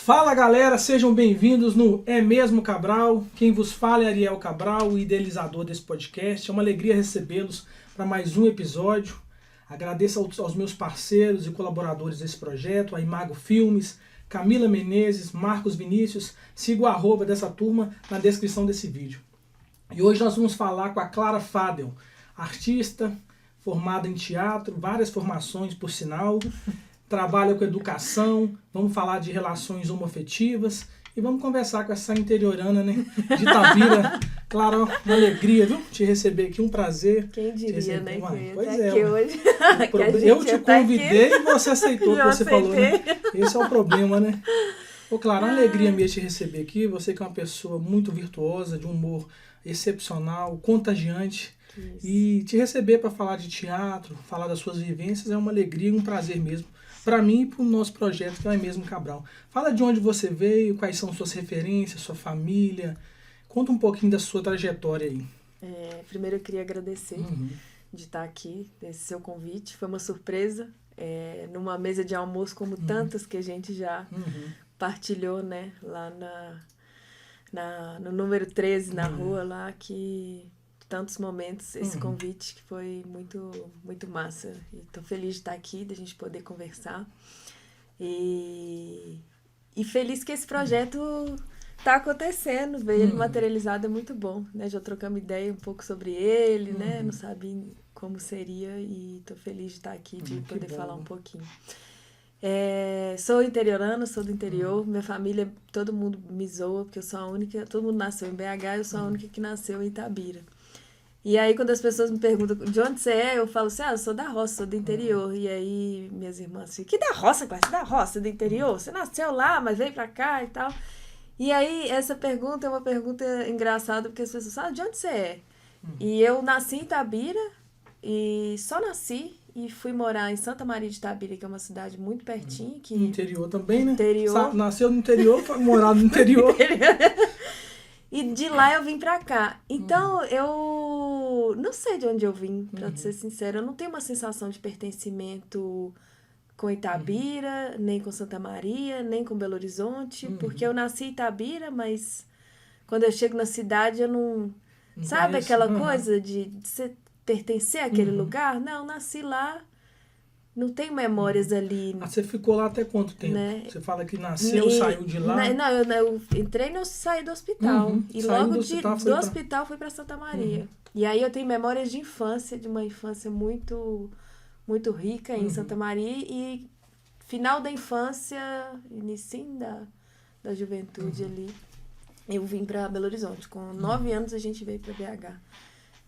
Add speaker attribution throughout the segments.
Speaker 1: Fala galera, sejam bem-vindos no É Mesmo Cabral. Quem vos fala é Ariel Cabral, o idealizador desse podcast. É uma alegria recebê-los para mais um episódio. Agradeço aos meus parceiros e colaboradores desse projeto, a Imago Filmes, Camila Menezes, Marcos Vinícius. Siga o arroba dessa turma na descrição desse vídeo. E hoje nós vamos falar com a Clara Fadel, artista formada em teatro, várias formações por sinal, trabalha com educação, vamos falar de relações homoafetivas e vamos conversar com essa interiorana, né, de Itabira. Clara, uma alegria, viu, te receber aqui, um prazer.
Speaker 2: Quem diria, né, que eu ia
Speaker 1: pois
Speaker 2: estar
Speaker 1: é,
Speaker 2: aqui hoje.
Speaker 1: Eu te convidei e você aceitou o que você falou, né? Esse é o problema, né? Ô, Clara, uma alegria mesmo te receber aqui. Você que é uma pessoa muito virtuosa, de um humor excepcional, contagiante.
Speaker 2: Isso.
Speaker 1: E te receber para falar de teatro, falar das suas vivências, é uma alegria e um prazer mesmo. Para mim e para o nosso projeto, que é o É Mesmo Cabral. Fala de onde você veio, quais são suas referências, sua família. Conta um pouquinho da sua trajetória aí.
Speaker 2: Primeiro eu queria agradecer de estar aqui, desse seu convite. Foi uma surpresa, numa mesa de almoço como tantas que a gente já partilhou, né, lá no número 13, na rua lá, que tantos momentos, esse convite que foi muito, muito massa. E tô feliz de estar aqui, da gente poder conversar. E feliz que esse projeto tá acontecendo, ver ele materializado é muito bom, né? Já trocamos ideia um pouco sobre ele, né? Não sabia como seria e tô feliz de estar aqui, de poder falar um pouquinho. Sou interiorana, sou do interior, minha família, todo mundo me zoa, porque eu sou a única, todo mundo nasceu em BH, eu sou a única que nasceu em Itabira. E aí, quando as pessoas me perguntam de onde você é, eu falo assim, eu sou da roça, sou do interior. E aí, minhas irmãs assim, que da roça, Clara? Você é da roça, do interior? Você nasceu lá, mas veio pra cá e tal. E aí, essa pergunta é uma pergunta engraçada, porque as pessoas falam, de onde você é? E eu nasci em Itabira, e só nasci, e fui morar em Santa Maria de Itabira, que é uma cidade muito pertinho. Que...
Speaker 1: No interior também, né?
Speaker 2: Interior.
Speaker 1: Nasceu no interior, foi morar no interior.
Speaker 2: E de lá eu vim pra cá. Então, eu não sei de onde eu vim, pra ser sincera. Eu não tenho uma sensação de pertencimento com Itabira, nem com Santa Maria, nem com Belo Horizonte. Porque eu nasci em Itabira, mas quando eu chego na cidade eu não sabe
Speaker 1: conheço.
Speaker 2: aquela coisa de você pertencer àquele lugar? Não, nasci lá. Não tenho memórias ali.
Speaker 1: Você ficou lá até quanto tempo?
Speaker 2: Né?
Speaker 1: Você fala que nasceu, saiu de lá?
Speaker 2: Não, eu entrei e saí do hospital. E logo do hospital fui para Santa Maria. E aí eu tenho memórias de infância, de uma infância muito, muito rica em Santa Maria. E final da infância, início da juventude ali, eu vim para Belo Horizonte. Com 9 anos a gente veio para BH.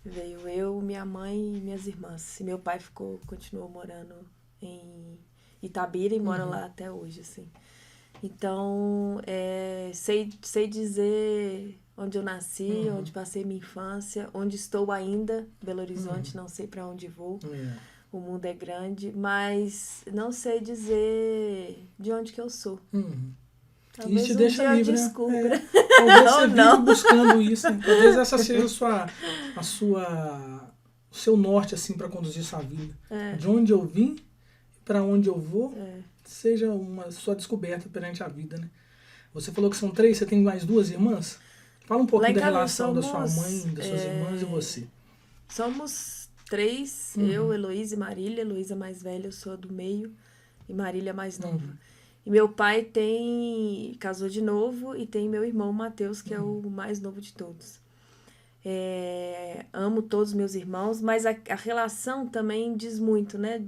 Speaker 2: Veio eu, minha mãe e minhas irmãs. E meu pai continuou morando em Itabira e mora lá até hoje, assim. Então, sei dizer onde eu nasci, onde passei minha infância, onde estou ainda, Belo Horizonte, não sei para onde vou. O mundo é grande, mas não sei dizer de onde que eu sou. Talvez
Speaker 1: isso te deixa
Speaker 2: dia
Speaker 1: livre,
Speaker 2: eu descubra.
Speaker 1: né? Talvez você vive buscando isso, né? Talvez essa seja o seu norte, assim, para conduzir sua vida. De onde eu vim, para onde eu vou, seja uma sua descoberta perante a vida, né? Você falou que são 3, você tem mais 2 irmãs? Fala um pouquinho da relação da sua mãe, das suas irmãs e você.
Speaker 2: Somos 3, eu, Heloísa e Marília. Heloísa mais velha, eu sou a do meio, e Marília mais nova. E meu pai casou de novo e tem meu irmão Matheus, que é o mais novo de todos. Amo todos os meus irmãos, mas a relação também diz muito, né?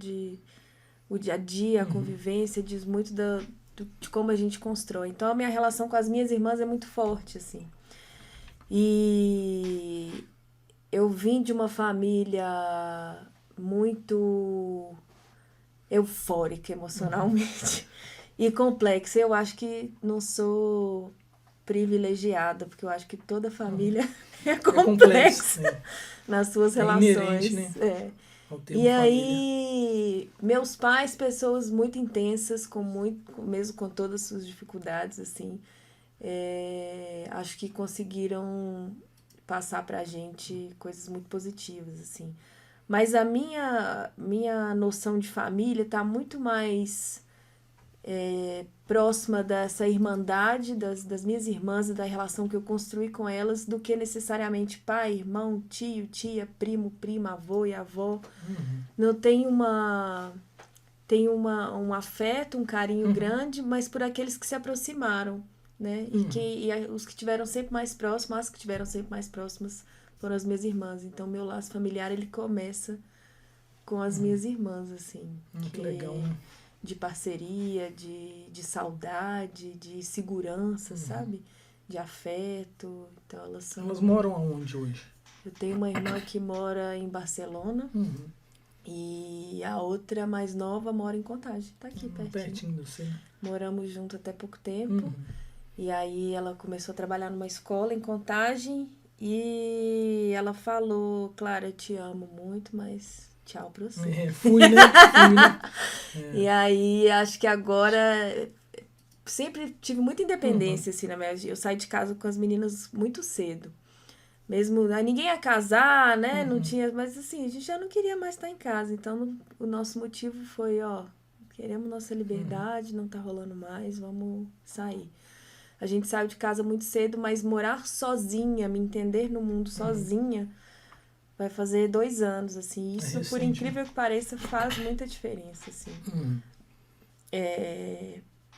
Speaker 2: O dia a dia, a convivência, diz muito de como a gente constrói. Então, a minha relação com as minhas irmãs é muito forte, assim. E eu vim de uma família muito eufórica emocionalmente e complexa. Eu acho que não sou privilegiada, porque eu acho que toda família é complexa nas suas relações.
Speaker 1: Inerente, né?
Speaker 2: E aí, meus pais, pessoas muito intensas, mesmo com todas as suas dificuldades, assim, acho que conseguiram passar pra gente coisas muito positivas, assim. Mas a minha noção de família tá muito mais próxima dessa irmandade das minhas irmãs e da relação que eu construí com elas do que necessariamente pai, irmão, tio, tia, primo, prima, avô e avó. Não tem um afeto, um carinho grande, mas por aqueles que se aproximaram, né? E os que tiveram sempre mais próximos, as que tiveram sempre mais próximas foram as minhas irmãs. Então, meu laço familiar, ele começa com as minhas irmãs, assim.
Speaker 1: Que legal, né?
Speaker 2: De parceria, de saudade, de segurança, sabe? De afeto. Então,
Speaker 1: Elas moram aonde hoje?
Speaker 2: Eu tenho uma irmã que mora em Barcelona. E a outra, mais nova, mora em Contagem. Tá aqui pertinho.
Speaker 1: Pertinho de você.
Speaker 2: Moramos junto até pouco tempo. E aí ela começou a trabalhar numa escola em Contagem. E ela falou, Clara, eu te amo muito, mas tchau pra você.
Speaker 1: Fui, né?
Speaker 2: E aí, acho que agora... Sempre tive muita independência, assim, na minha... Eu saí de casa com as meninas muito cedo. Mesmo... Ninguém ia casar, né? Não tinha... Mas, assim, a gente já não queria mais estar em casa. Então, o nosso motivo foi, queremos nossa liberdade, não tá rolando mais, vamos sair. A gente saiu de casa muito cedo, mas morar sozinha, me entender no mundo sozinha, vai fazer 2 anos, assim. Isso, por incrível que pareça, faz muita diferença, assim.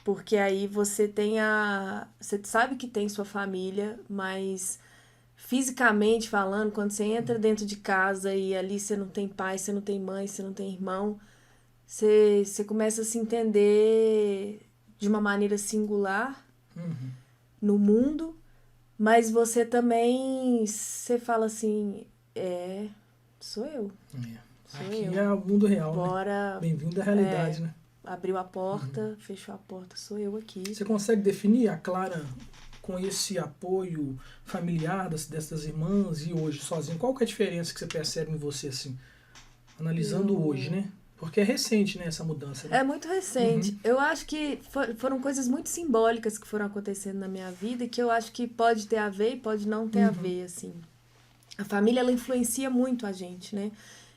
Speaker 2: Porque aí você tem você sabe que tem sua família, mas fisicamente falando, quando você entra dentro de casa e ali você não tem pai, você não tem mãe, você não tem irmão, você começa a se entender de uma maneira singular no mundo, mas você também, você fala assim, sou eu.
Speaker 1: Aqui é o mundo real,
Speaker 2: Bora,
Speaker 1: né? Bem-vindo à realidade, né?
Speaker 2: Abriu a porta, fechou a porta, sou eu aqui.
Speaker 1: Você consegue definir a Clara com esse apoio familiar dessas irmãs e hoje sozinha? Qual que é a diferença que você percebe em você, assim, analisando hoje, né? Porque é recente, né, essa mudança. Né?
Speaker 2: É muito recente. Eu acho que foram coisas muito simbólicas que foram acontecendo na minha vida e que eu acho que pode ter a ver e pode não ter a ver, assim. A família, ela influencia muito a gente, né?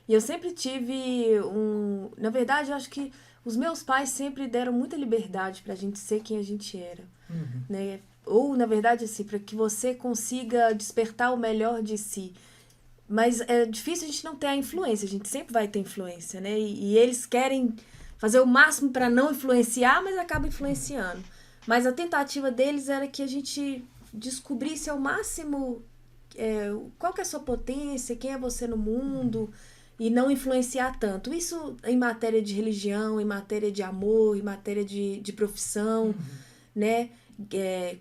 Speaker 2: E eu sempre tive Na verdade, eu acho que os meus pais sempre deram muita liberdade pra gente ser quem a gente era, né? Ou, na verdade, assim, para que você consiga despertar o melhor de si. Mas é difícil a gente não ter a influência, a gente sempre vai ter influência, né? E eles querem fazer o máximo para não influenciar, mas acabam influenciando. Mas a tentativa deles era que a gente descobrisse ao máximo qual que é a sua potência, quem é você no mundo, e não influenciar tanto. Isso em matéria de religião, em matéria de amor, em matéria de profissão, né?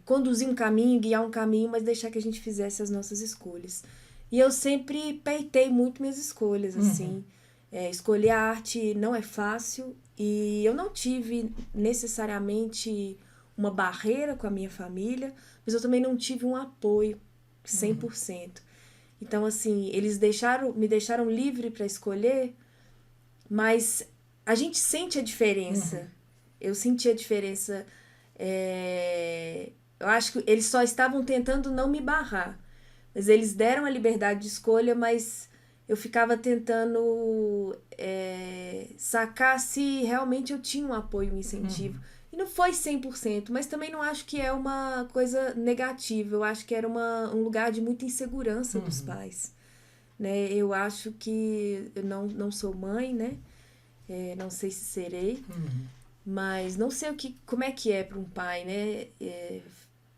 Speaker 2: Conduzir um caminho, guiar um caminho, mas deixar que a gente fizesse as nossas escolhas. E eu sempre peitei muito minhas escolhas, assim. Escolher a arte não é fácil e eu não tive necessariamente uma barreira com a minha família, mas eu também não tive um apoio 100%. Então, assim, eles me deixaram livre para escolher, mas a gente sente a diferença. Eu senti a diferença. Eu acho que eles só estavam tentando não me barrar. Mas eles deram a liberdade de escolha, mas eu ficava tentando sacar se realmente eu tinha um apoio, um incentivo. E não foi 100%, mas também não acho que é uma coisa negativa. Eu acho que era um lugar de muita insegurança dos pais. Né? Eu acho que eu não sou mãe, né? Não sei se serei, mas não sei como é que é para um pai, né?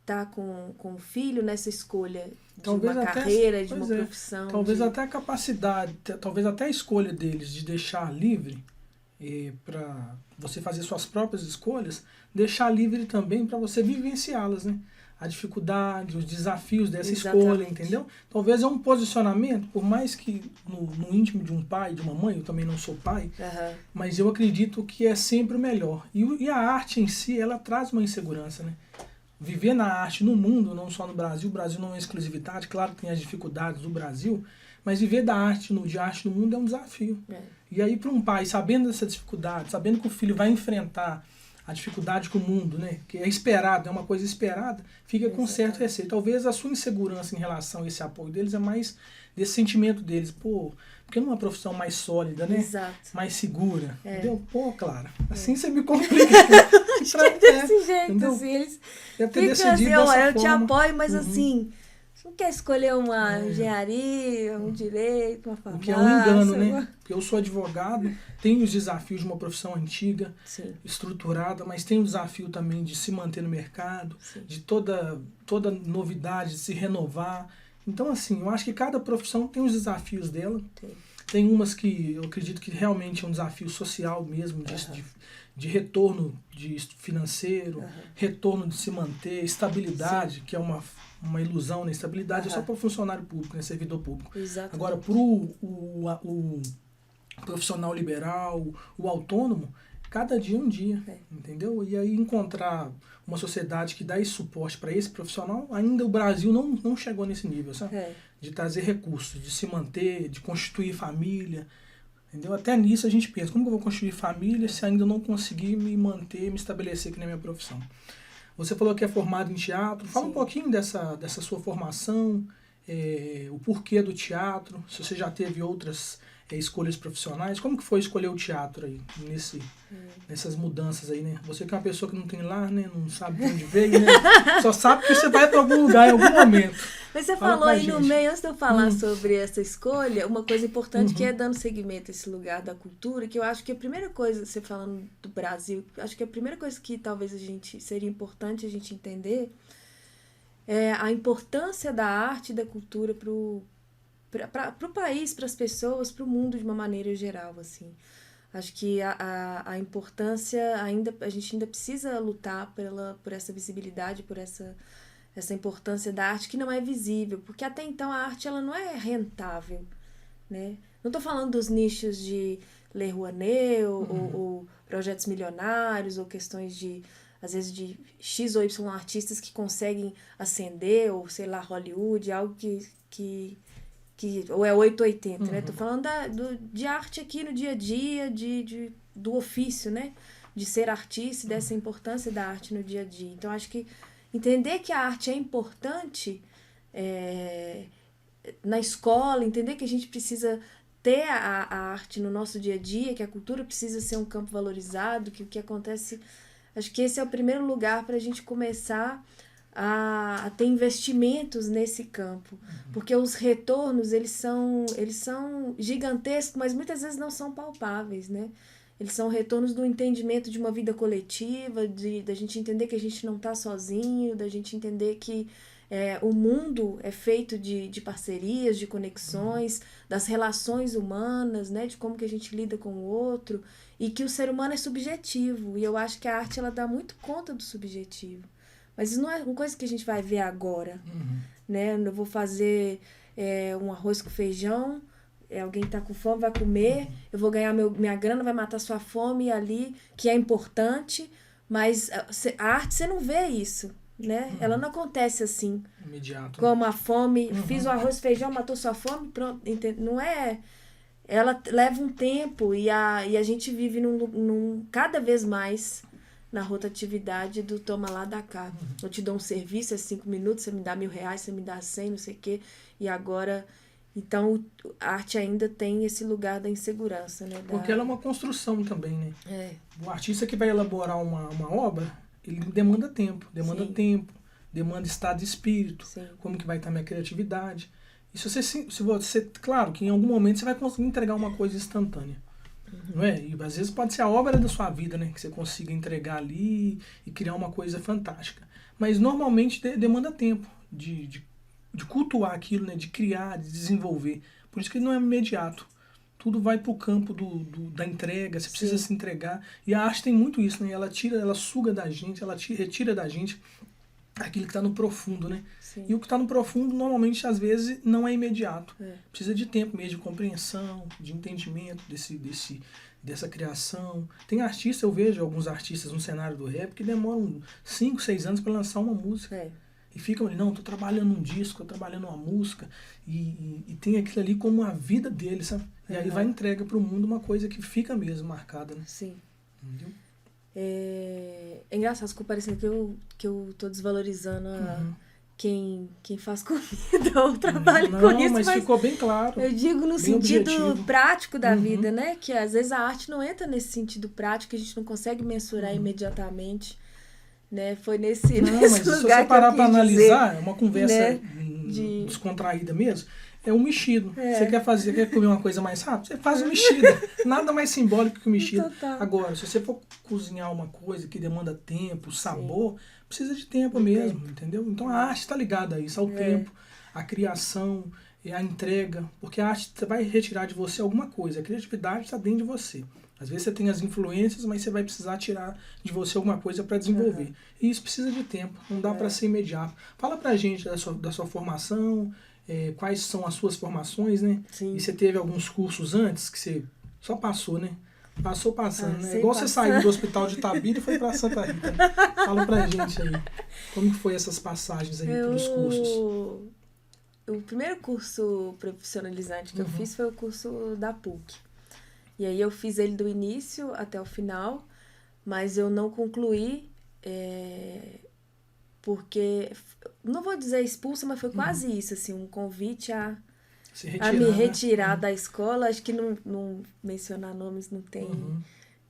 Speaker 2: Tá com o filho nessa escolha de uma carreira, de uma profissão.
Speaker 1: Talvez até a capacidade, talvez até a escolha deles de deixar livre para você fazer suas próprias escolhas, deixar livre também para você vivenciá-las, né? A dificuldade, os desafios dessa escolha, entendeu? Talvez é um posicionamento, por mais que no íntimo de um pai, de uma mãe, eu também não sou pai, mas eu acredito que é sempre o melhor. E a arte em si, ela traz uma insegurança, né? Viver na arte no mundo, não só no Brasil, o Brasil não é exclusividade, claro que tem as dificuldades do Brasil, mas viver de arte no mundo é um desafio. E aí para um pai, sabendo dessa dificuldade, sabendo que o filho vai enfrentar a dificuldade com o mundo, né? Que é esperado, é uma coisa esperada, fica com certo receio. Talvez a sua insegurança em relação a esse apoio deles é mais desse sentimento deles. Pô, porque numa profissão mais sólida, né?
Speaker 2: Exato.
Speaker 1: Mais segura. Entendeu? Pô, Clara, assim você me complica.
Speaker 2: Desse jeito,
Speaker 1: entendeu?
Speaker 2: assim, eles
Speaker 1: deve ter decidido
Speaker 2: assim,
Speaker 1: dessa
Speaker 2: eu
Speaker 1: forma.
Speaker 2: te apoio, mas assim, você não quer escolher uma engenharia, um direito, uma farmácia?
Speaker 1: O que é um engano, né? Porque eu sou advogado, tenho os desafios de uma profissão antiga, estruturada, mas tenho o desafio também de se manter no mercado, de toda novidade, de se renovar. Então, assim, eu acho que cada profissão tem os desafios dela. Tem umas que eu acredito que realmente é um desafio social mesmo, de retorno financeiro, retorno de se manter, estabilidade, que é uma ilusão, né? Estabilidade é só para o funcionário público, né? Servidor público.
Speaker 2: Exatamente.
Speaker 1: Agora, para o profissional liberal, o autônomo, cada dia é um dia, entendeu? E aí encontrar uma sociedade que dá esse suporte para esse profissional, ainda o Brasil não chegou nesse nível, sabe? De trazer recursos, de se manter, de constituir família, entendeu? Até nisso a gente pensa, como que eu vou constituir família se ainda não conseguir me manter, me estabelecer aqui na minha profissão? Você falou que é formado em teatro, fala um pouquinho dessa sua formação, o porquê do teatro, se você já teve outras escolhas profissionais, como que foi escolher o teatro aí, nessas mudanças aí, né? Você que é uma pessoa que não tem lar, né? Não sabe de onde veio, né? Só sabe que você vai para algum lugar em algum momento.
Speaker 2: Mas você falou aí no meio, antes de eu falar sobre essa escolha, uma coisa importante que é dando seguimento a esse lugar da cultura, que eu acho que a primeira coisa, você falando do Brasil, acho que a primeira coisa que talvez seria importante a gente entender é a importância da arte e da cultura para o país, para as pessoas, para o mundo de uma maneira geral, assim. Acho que a importância, a gente ainda precisa lutar por essa visibilidade, por essa importância da arte que não é visível, porque até então a arte ela não é rentável, né? Não estou falando dos nichos de Lei Rouanet ou projetos milionários ou questões de, às vezes, de X ou Y artistas que conseguem ascender, ou sei lá, Hollywood, algo que ou é 880, né? Tô falando de arte aqui no dia a dia, do ofício, né? De ser artista e dessa importância da arte no dia a dia. Então, acho que entender que a arte é importante na escola, entender que a gente precisa ter a arte no nosso dia a dia, que a cultura precisa ser um campo valorizado, que o que acontece... Acho que esse é o primeiro lugar para a gente começar a ter investimentos nesse campo, porque os retornos eles são gigantescos, mas muitas vezes não são palpáveis, né? Eles são retornos do entendimento de uma vida coletiva, da gente entender que a gente não está sozinho, da gente entender que o mundo é feito de parcerias, de conexões, das relações humanas, né? De como que a gente lida com o outro, e que o ser humano é subjetivo, e eu acho que a arte ela dá muito conta do subjetivo. Mas isso não é uma coisa que a gente vai ver agora, né? Eu vou fazer um arroz com feijão, alguém tá com fome, vai comer, eu vou ganhar minha grana, vai matar sua fome ali, que é importante, mas a arte, você não vê isso, né? Ela não acontece assim.
Speaker 1: Imediato.
Speaker 2: Como a fome, fiz o arroz, feijão, matou sua fome, pronto. Não é... Ela leva um tempo e a gente vive cada vez mais na rotatividade do toma lá, dá cá. Eu te dou um serviço, é 5 minutos, você me dá R$1.000, você me dá 100, não sei o quê. E agora... Então, a arte ainda tem esse lugar da insegurança, né?
Speaker 1: Porque ela é uma construção também, né? O artista que vai elaborar uma obra, ele demanda tempo. Demanda estado de espírito. Sim. Como que vai estar a minha criatividade. E se você... Claro que em algum momento você vai conseguir entregar uma coisa instantânea. Não é? E às vezes pode ser a obra da sua vida, né? Que você consiga entregar ali e criar uma coisa fantástica. Mas normalmente demanda tempo de cultuar aquilo, né? De criar, de desenvolver. Por isso que não é imediato. Tudo vai para o campo da entrega, você precisa se entregar. E a arte tem muito isso, né? Ela suga da gente, ela retira da gente aquilo que está no profundo, né? Sim. E o que está no profundo, normalmente, às vezes, não é imediato. Precisa de tempo mesmo, de compreensão, de entendimento dessa criação. Tem artistas, eu vejo alguns artistas no cenário do rap que demoram 5, 6 anos para lançar uma música. E ficam ali, não, tô trabalhando um disco, tô trabalhando uma música, e tem aquilo ali como a vida deles, sabe? E aí vai entrega pro mundo uma coisa que fica mesmo marcada, né?
Speaker 2: Sim.
Speaker 1: Entendeu?
Speaker 2: É engraçado, ficou parecendo que eu tô desvalorizando quem faz comida ou trabalha com isso.
Speaker 1: Mas ficou bem claro.
Speaker 2: Eu digo no sentido prático da vida, né? Que às vezes a arte não entra nesse sentido prático, que a gente não consegue mensurar imediatamente. Né? Foi nesse lugar
Speaker 1: mas se você parar para analisar, é uma conversa descontraída mesmo. É um mexido. Você quer comer uma coisa mais rápida? Você faz um mexido. Nada mais simbólico que um mexido.
Speaker 2: Total.
Speaker 1: Agora, se você for cozinhar uma coisa que demanda tempo, sabor, precisa de tempo mesmo, entendeu? Então a arte está ligada a isso, ao tempo, a criação, a entrega, porque a arte vai retirar de você alguma coisa. A criatividade está dentro de você. Às vezes você tem as influências, mas você vai precisar tirar de você alguma coisa para desenvolver. E isso precisa de tempo, não dá para ser imediato. Fala pra gente da sua formação, quais são as suas formações, né?
Speaker 2: Sim.
Speaker 1: E você teve alguns cursos antes que você só passou, né? Passou passando, né? Igual
Speaker 2: passando.
Speaker 1: Você saiu do hospital de Itabira e foi para Santa Rita. Fala pra gente aí, como que foi essas passagens aí pelos cursos?
Speaker 2: O primeiro curso profissionalizante que eu fiz foi o curso da PUC. E aí eu fiz ele do início até o final, mas eu não concluí, porque, não vou dizer expulsa, mas foi quase isso, assim, um convite a me retirar da escola. Acho que não mencionar nomes não tem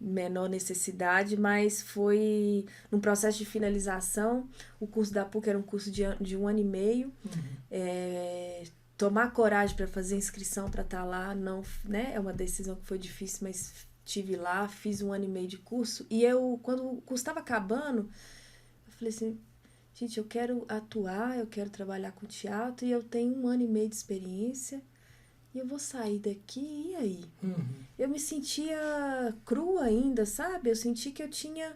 Speaker 2: menor necessidade, mas foi num processo de finalização. O curso da PUC era um curso de 1 ano e meio. Tomar coragem para fazer inscrição para estar lá, não, né? É uma decisão que foi difícil, mas estive lá, fiz 1 ano e meio de curso. E quando o curso estava acabando, eu falei assim, gente, eu quero atuar, eu quero trabalhar com teatro, e eu tenho 1 ano e meio de experiência, e eu vou sair daqui, e aí? Eu me sentia crua ainda, sabe? Eu senti que eu tinha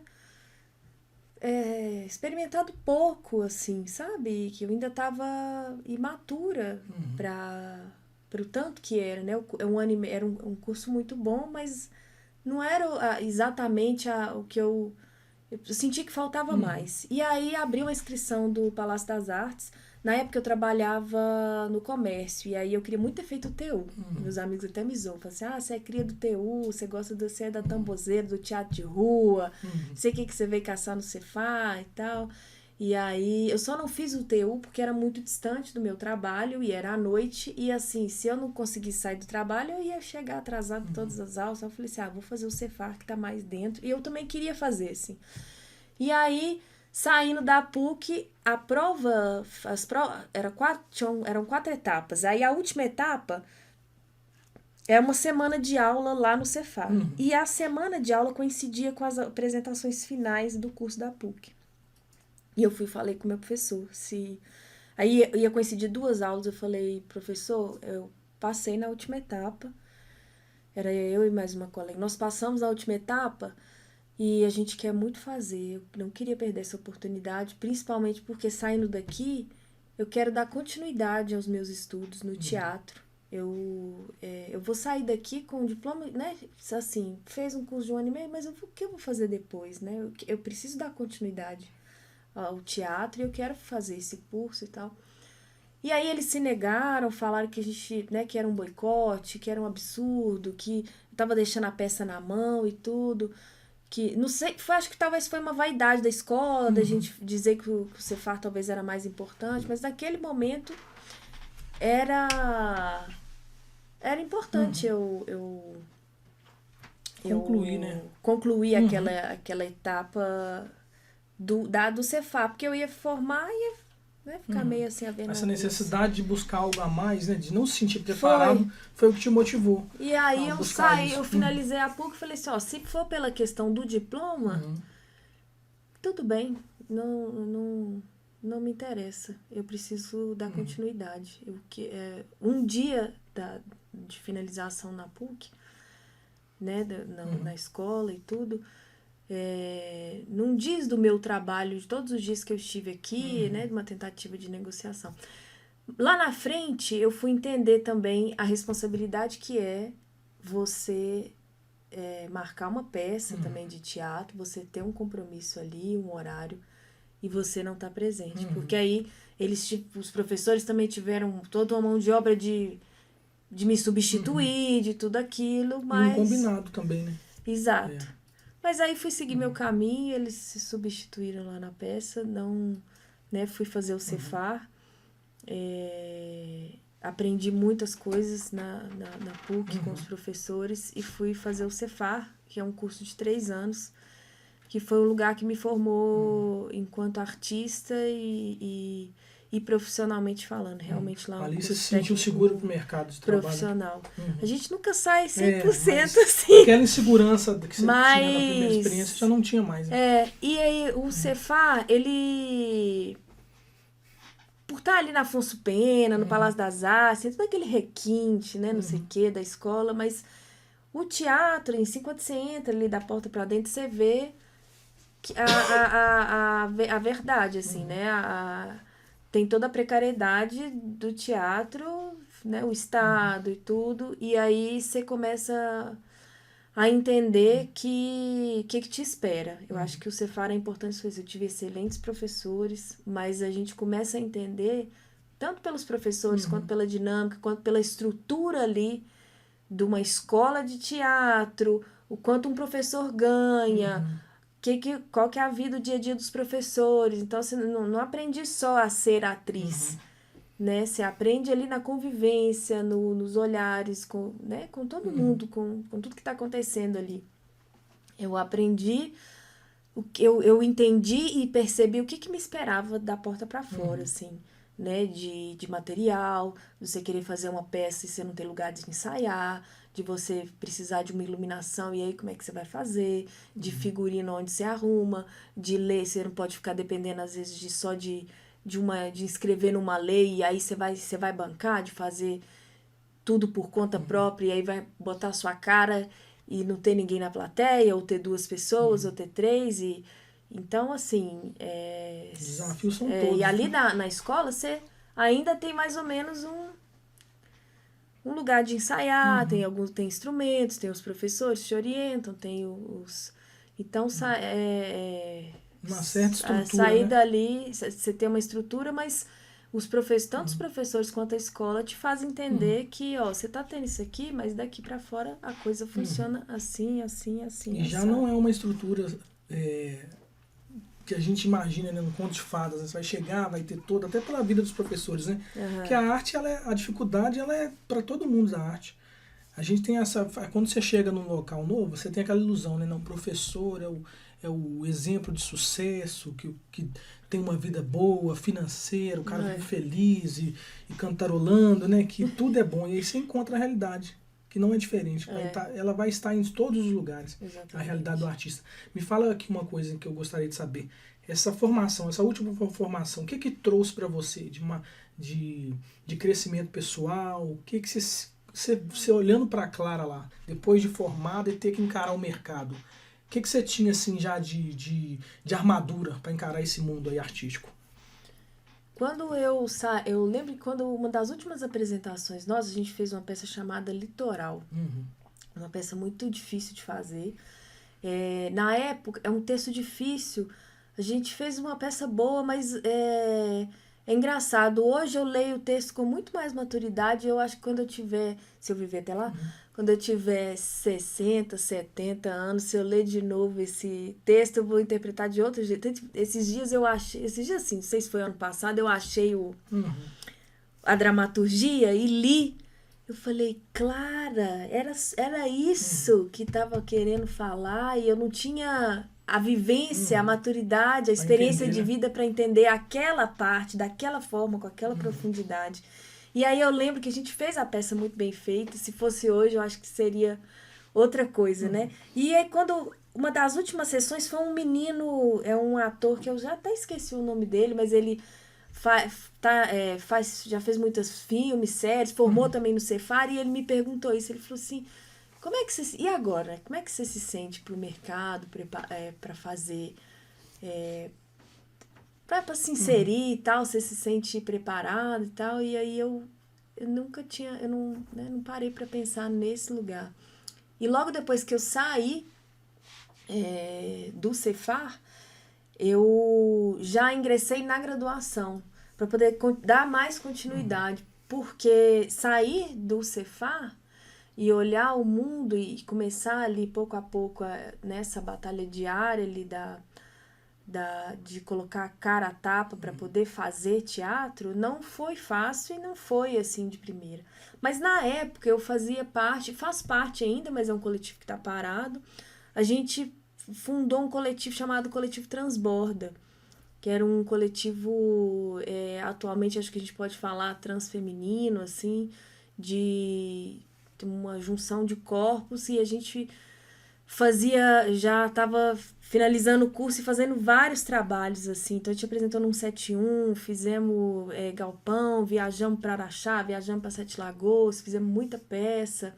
Speaker 2: experimentado pouco, assim, sabe? Que eu ainda estava imatura para o tanto que era, né? Era um curso muito bom, mas não era exatamente o que eu senti que faltava mais. E aí abri uma inscrição do Palácio das Artes. Na época eu trabalhava no comércio, e aí eu queria muito ter feito o TU. Meus amigos até me zoam, falam assim, você é cria do TU, você gosta você é da tambozeira, do teatro de rua, sei o que você veio caçar no Cefá e tal. E aí eu só não fiz o TU porque era muito distante do meu trabalho, e era à noite, e assim, se eu não conseguisse sair do trabalho, eu ia chegar atrasado em todas as aulas. Eu falei assim, vou fazer o Cefá, que tá mais dentro, e eu também queria fazer, assim. E aí, saindo da PUC, a prova, eram 4 etapas. Aí a última etapa é uma semana de aula lá no Cefá. E a semana de aula coincidia com as apresentações finais do curso da PUC. E eu falei com o meu professor, aí ia coincidir 2 aulas, eu falei, professor, eu passei na última etapa, era eu e mais uma colega, nós passamos na última etapa, e a gente quer muito fazer, eu não queria perder essa oportunidade, principalmente porque saindo daqui, eu quero dar continuidade aos meus estudos no teatro. Eu vou sair daqui com um diploma, né? Assim, fez um curso de 1 ano e meio, mas o que eu vou fazer depois, né? Eu preciso dar continuidade ao teatro e eu quero fazer esse curso e tal. E aí eles se negaram, falaram que a gente, né, que era um boicote, que era um absurdo, que eu tava deixando a peça na mão e tudo. Que, não sei, acho que talvez foi uma vaidade da escola, da gente dizer que o Cefar talvez era mais importante, mas naquele momento era importante eu
Speaker 1: concluir, né?
Speaker 2: Concluir aquela etapa do Cefar, porque eu ia formar e ia, né, ficar meio assim a ver.
Speaker 1: Essa necessidade de buscar algo a mais, né, de não se sentir preparado, foi o que te motivou.
Speaker 2: E aí eu finalizei a PUC e falei assim, se for pela questão do diploma, tudo bem, não me interessa, eu preciso dar continuidade. Um dia de finalização na PUC, né, na escola e tudo, não diz do meu trabalho, de todos os dias que eu estive aqui, né, de uma tentativa de negociação. Lá na frente, eu fui entender também a responsabilidade que é você marcar uma peça também de teatro, você ter um compromisso ali, um horário, e você não tá presente. Porque aí, os professores também tiveram toda uma mão de obra de me substituir, de tudo aquilo, mas...
Speaker 1: Um combinado também, né?
Speaker 2: Exato. Mas aí fui seguir meu caminho, eles se substituíram lá na peça, não, né, fui fazer o Cefar, aprendi muitas coisas na PUC com os professores e fui fazer o Cefar, que é um curso de 3 anos, que foi um lugar que me formou enquanto artista e profissionalmente falando, realmente lá.
Speaker 1: Ali você se sentiu seguro pro mercado de trabalho.
Speaker 2: Profissional. A gente nunca sai 100% assim.
Speaker 1: Aquela insegurança que você tinha na primeira experiência já não tinha mais. Né?
Speaker 2: E aí o Cefar, ele... Por estar ali na Afonso Pena, no Palácio das Artes, todo aquele requinte, né, não sei o que, da escola, mas o teatro, em si, quando você entra ali da porta pra dentro, você vê a verdade, assim, né, tem toda a precariedade do teatro, né, o Estado e tudo, e aí você começa a entender que te espera. Eu acho que o Cefar é importante isso. Eu tive excelentes professores, mas a gente começa a entender, tanto pelos professores, quanto pela dinâmica, quanto pela estrutura ali de uma escola de teatro, o quanto um professor ganha, qual que é a vida, o dia a dia dos professores. Então, assim, não aprendi só a ser atriz, né? Você aprende ali na convivência, nos olhares, né? Com todo mundo, com tudo que está acontecendo ali. Eu aprendi, eu entendi e percebi o que me esperava da porta para fora, assim, né? De material, de você querer fazer uma peça e você não ter lugar de ensaiar, de você precisar de uma iluminação e aí como é que você vai fazer, de figurino onde você arruma, de ler, você não pode ficar dependendo às vezes de escrever numa lei e aí você vai bancar, de fazer tudo por conta própria e aí vai botar a sua cara e não ter ninguém na plateia, ou ter 2 pessoas, ou ter 3, e então, assim...
Speaker 1: Os desafios são todos.
Speaker 2: E ali na escola, você ainda tem mais ou menos um lugar de ensaiar, tem instrumentos, tem os professores que te orientam, tem os... Então,
Speaker 1: uma certa estrutura,
Speaker 2: sair dali, você tem uma estrutura, mas tanto os professores quanto a escola te fazem entender que, ó, você tá tendo isso aqui, mas daqui para fora a coisa funciona assim, assim, assim.
Speaker 1: E já não é uma estrutura que a gente imagina, né, no conto de fadas, né? Você vai chegar, vai ter toda, até pela vida dos professores, né? Que a arte, a dificuldade, ela é para todo mundo da arte. A gente tem quando você chega num local novo, você tem aquela ilusão, né? Não, o professor é o exemplo de sucesso, que tem uma vida boa, financeira, o cara vive feliz e cantarolando, né? Que tudo é bom. E aí você encontra a realidade, que não é diferente. Ela vai estar em todos os lugares. Exatamente. A realidade do artista. Me fala aqui uma coisa que eu gostaria de saber. Essa formação, essa última formação, o que trouxe para você de crescimento pessoal? O que você olhando para a Clara lá, depois de formada e ter que encarar o mercado, o que você tinha assim já de armadura para encarar esse mundo aí artístico?
Speaker 2: Quando eu lembro que quando uma das últimas apresentações nossas, a gente fez uma peça chamada Litoral. Uma peça muito difícil de fazer. Na época, é um texto difícil. A gente fez uma peça boa, mas é engraçado. Hoje eu leio o texto com muito mais maturidade. Eu acho que quando eu tiver, se eu viver até lá, quando eu tiver 60, 70 anos, se eu ler de novo esse texto, eu vou interpretar de outro jeito. Esses dias assim, não sei se foi ano passado, eu achei a dramaturgia e li. Eu falei, Clara, era isso que estava querendo falar e eu não tinha a vivência, a maturidade, a experiência de vida para entender aquela parte, daquela forma, com aquela profundidade. E aí eu lembro que a gente fez a peça muito bem feita. Se fosse hoje, eu acho que seria outra coisa, né? E aí uma das últimas sessões foi um menino, é um ator que eu já até esqueci o nome dele, mas ele já fez muitos filmes, séries, formou também no Cefar, e ele me perguntou isso. Ele falou assim, e agora? Como é que você se sente pro mercado, para fazer... Pra se inserir e tal, você se sente preparado e tal, e aí eu nunca tinha, eu não parei para pensar nesse lugar. E logo depois que eu saí do Cefar, eu já ingressei na graduação, para poder dar mais continuidade, porque sair do Cefar, e olhar o mundo e começar ali pouco a pouco nessa batalha diária ali de colocar a cara a tapa para poder fazer teatro, não foi fácil e não foi assim de primeira. Mas na época eu fazia parte, faço parte ainda, mas é um coletivo que está parado. A gente fundou um coletivo chamado Coletivo Transborda, que era um coletivo, atualmente acho que a gente pode falar transfeminino, assim, de uma junção de corpos, e a gente já estava finalizando o curso e fazendo vários trabalhos, assim. Então a gente apresentou num 71, fizemos galpão, viajamos para Araxá, viajamos para Sete Lagoas, fizemos muita peça.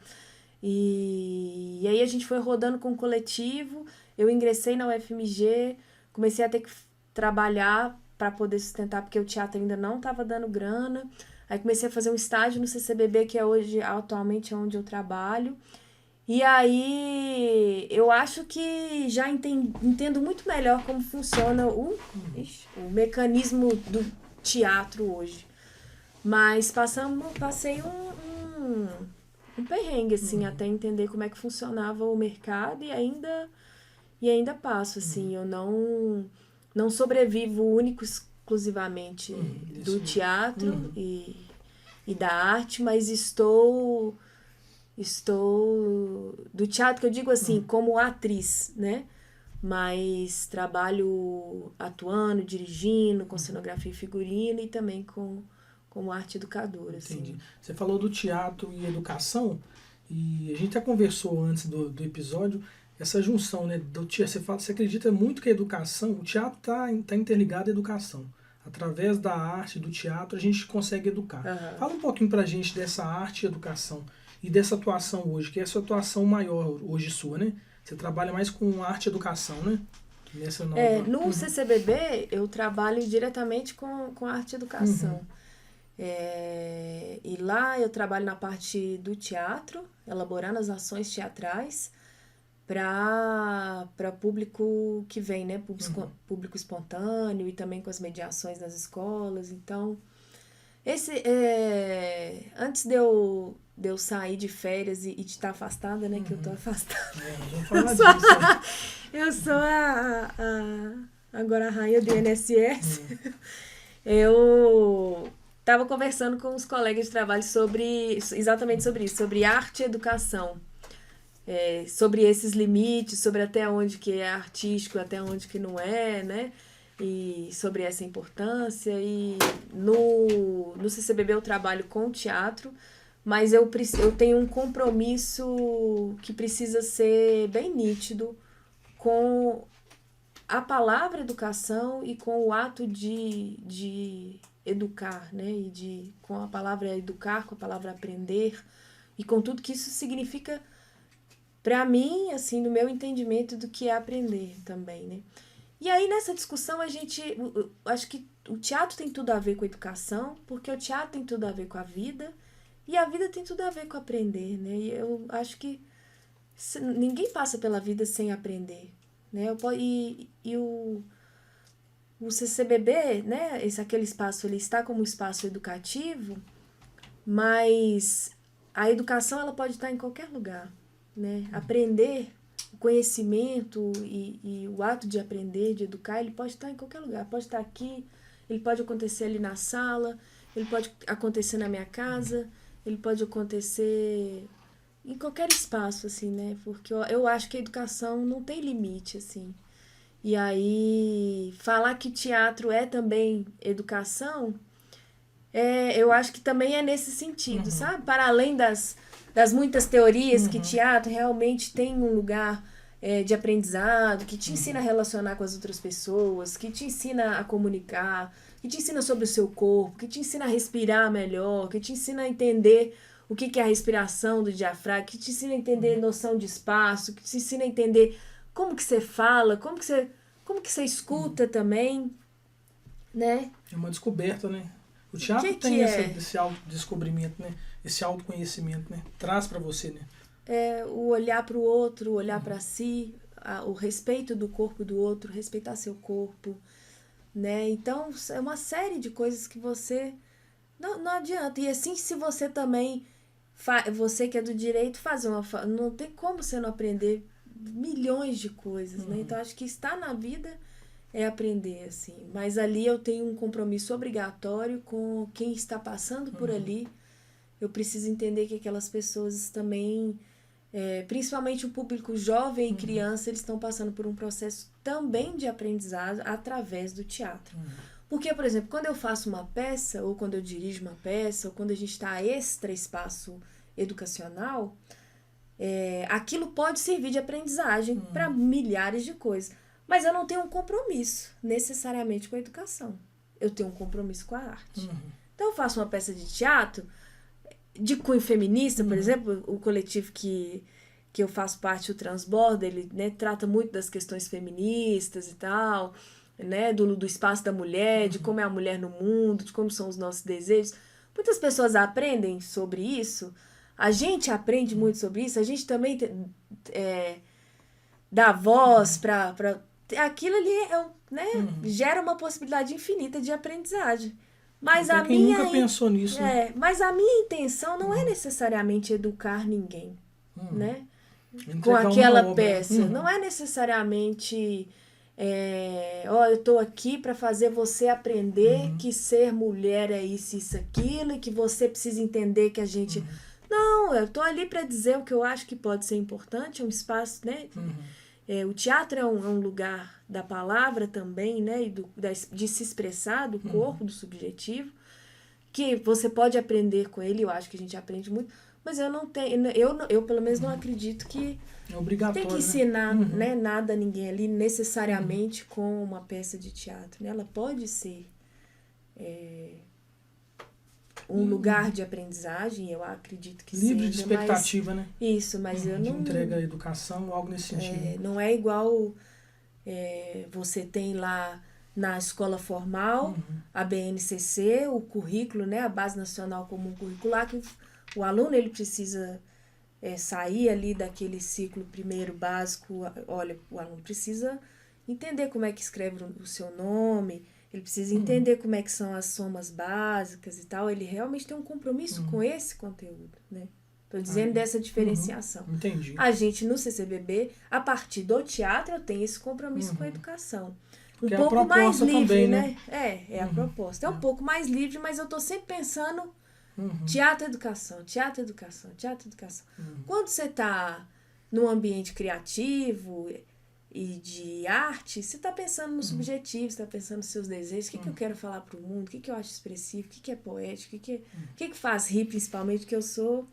Speaker 2: E aí a gente foi rodando com o coletivo, eu ingressei na UFMG, comecei a ter que trabalhar para poder sustentar, porque o teatro ainda não estava dando grana. Aí comecei a fazer um estágio no CCBB, que atualmente é onde eu trabalho. E aí eu acho que já entendo muito melhor como funciona o mecanismo do teatro hoje. Mas passei um perrengue, assim, até entender como é que funcionava o mercado e ainda passo, assim. Eu não sobrevivo exclusivamente do teatro e da arte, mas estou do teatro, que eu digo assim, como atriz, né? Mas trabalho atuando, dirigindo, com cenografia e figurino e também como arte educadora.
Speaker 1: Entendi.
Speaker 2: Assim.
Speaker 1: Você falou do teatro e educação, e a gente já conversou antes do episódio, essa junção, né? Você acredita muito que a educação, o teatro tá interligado à educação. Através da arte, do teatro, a gente consegue educar.
Speaker 2: Uhum.
Speaker 1: Fala um pouquinho pra gente dessa arte e educação. E dessa atuação hoje, que é a sua atuação maior hoje sua, né? Você trabalha mais com arte e educação, né? Nessa nova...
Speaker 2: No CCBB, eu trabalho diretamente com arte e educação. E lá eu trabalho na parte do teatro, elaborando as ações teatrais para público que vem, né? Público espontâneo e também com as mediações nas escolas. Então, antes de eu sair de férias e de estar afastada, né? Que eu tô afastada. Eu sou agora a rainha do INSS. Eu estava conversando com os colegas de trabalho exatamente sobre isso, sobre arte e educação. Sobre esses limites, sobre até onde que é artístico, até onde que não é, né? E sobre essa importância. E no CCBB eu trabalho com teatro, mas eu tenho um compromisso que precisa ser bem nítido com a palavra educação e com o ato de educar, né? E com a palavra educar, com a palavra aprender e com tudo que isso significa para mim, assim, no meu entendimento do que é aprender também, né? E aí, nessa discussão, acho que o teatro tem tudo a ver com a educação, porque o teatro tem tudo a ver com a vida, e a vida tem tudo a ver com aprender, né? E eu acho que ninguém passa pela vida sem aprender, né? E o CCBB, né? Aquele espaço, ele está como espaço educativo, mas a educação, ela pode estar em qualquer lugar, né? Aprender, o conhecimento e o ato de aprender, de educar, ele pode estar em qualquer lugar. Pode estar aqui, ele pode acontecer ali na sala, ele pode acontecer na minha casa, ele pode acontecer em qualquer espaço, assim, né? Porque eu acho que a educação não tem limite, assim. E aí, falar que teatro é também educação, eu acho que também é nesse sentido, sabe? Para além das muitas teorias que teatro realmente tem um lugar de aprendizado, que te ensina a relacionar com as outras pessoas, que te ensina a comunicar, que te ensina sobre o seu corpo, que te ensina a respirar melhor, que te ensina a entender o que é a respiração do diafragma, que te ensina a entender noção de espaço, que te ensina a entender como que você fala, como que você escuta também, né?
Speaker 1: É uma descoberta, né? O teatro tem esse autodescobrimento, né? Esse autoconhecimento, né? Traz para você, né?
Speaker 2: O olhar para o outro, o olhar para si, o respeito do corpo do outro, respeitar seu corpo, né? Então, é uma série de coisas que você... Não adianta. E assim, se você também você que é do direito fazer não tem como você não aprender milhões de coisas, né? Então acho que estar na vida é aprender, assim. Mas ali eu tenho um compromisso obrigatório com quem está passando por ali. Eu preciso entender que aquelas pessoas também, principalmente o público jovem e criança, eles estão passando por um processo também de aprendizado através do teatro. Porque, por exemplo, quando eu faço uma peça, ou quando eu dirijo uma peça, ou quando a gente está extra espaço educacional, aquilo pode servir de aprendizagem para milhares de coisas. Mas eu não tenho um compromisso necessariamente com a educação. Eu tenho um compromisso com a arte. Então eu faço uma peça de teatro de cunho feminista, por exemplo, o coletivo que eu faço parte, o Transborda, ele, né, trata muito das questões feministas e tal, né, do espaço da mulher, de como é a mulher no mundo, de como são os nossos desejos. Muitas pessoas aprendem sobre isso, a gente aprende muito sobre isso, a gente também dá voz para aquilo ali, gera uma possibilidade infinita de aprendizagem. Mas a
Speaker 1: quem
Speaker 2: minha
Speaker 1: nunca pensou nisso, né?
Speaker 2: Mas a minha intenção não é necessariamente educar ninguém, né? Com aquela peça. Não é necessariamente eu tô aqui para fazer você aprender que ser mulher é isso, aquilo, e que você precisa entender que a gente... Não, eu tô ali para dizer o que eu acho que pode ser importante, é um espaço, né? O teatro é um lugar da palavra também, né? E de se expressar, do corpo, do subjetivo, que você pode aprender com ele, eu acho que a gente aprende muito, mas eu não tenho, eu pelo menos não acredito que tem que ensinar, né, nada a ninguém ali necessariamente com uma peça de teatro, né? Ela pode ser um lugar de aprendizagem, eu acredito que
Speaker 1: livre de expectativa, né?
Speaker 2: Isso, mas eu não...
Speaker 1: entrega a educação, algo nesse sentido.
Speaker 2: Não é igual você tem lá na escola formal, a BNCC, o currículo, né, a Base Nacional Comum Curricular, que o aluno ele precisa sair ali daquele ciclo primeiro básico. Olha, o aluno precisa entender como é que escreve o seu nome, ele precisa entender como é que são as somas básicas e tal. Ele realmente tem um compromisso com esse conteúdo, né? Estou dizendo dessa diferenciação.
Speaker 1: Entendi.
Speaker 2: A gente, no CCBB, a partir do teatro, eu tenro esse compromisso com a educação. Um
Speaker 1: que
Speaker 2: pouco mais livre,
Speaker 1: também,
Speaker 2: né? É a proposta. É um pouco mais livre, mas eu estou sempre pensando teatro, educação, teatro, educação, teatro, educação. Quando você está num ambiente criativo e de arte, você está pensando no subjetivo, você está pensando nos seus desejos, o que eu quero falar para o mundo, o que eu acho expressivo, o que é poético, o que faz rir, principalmente, porque eu sou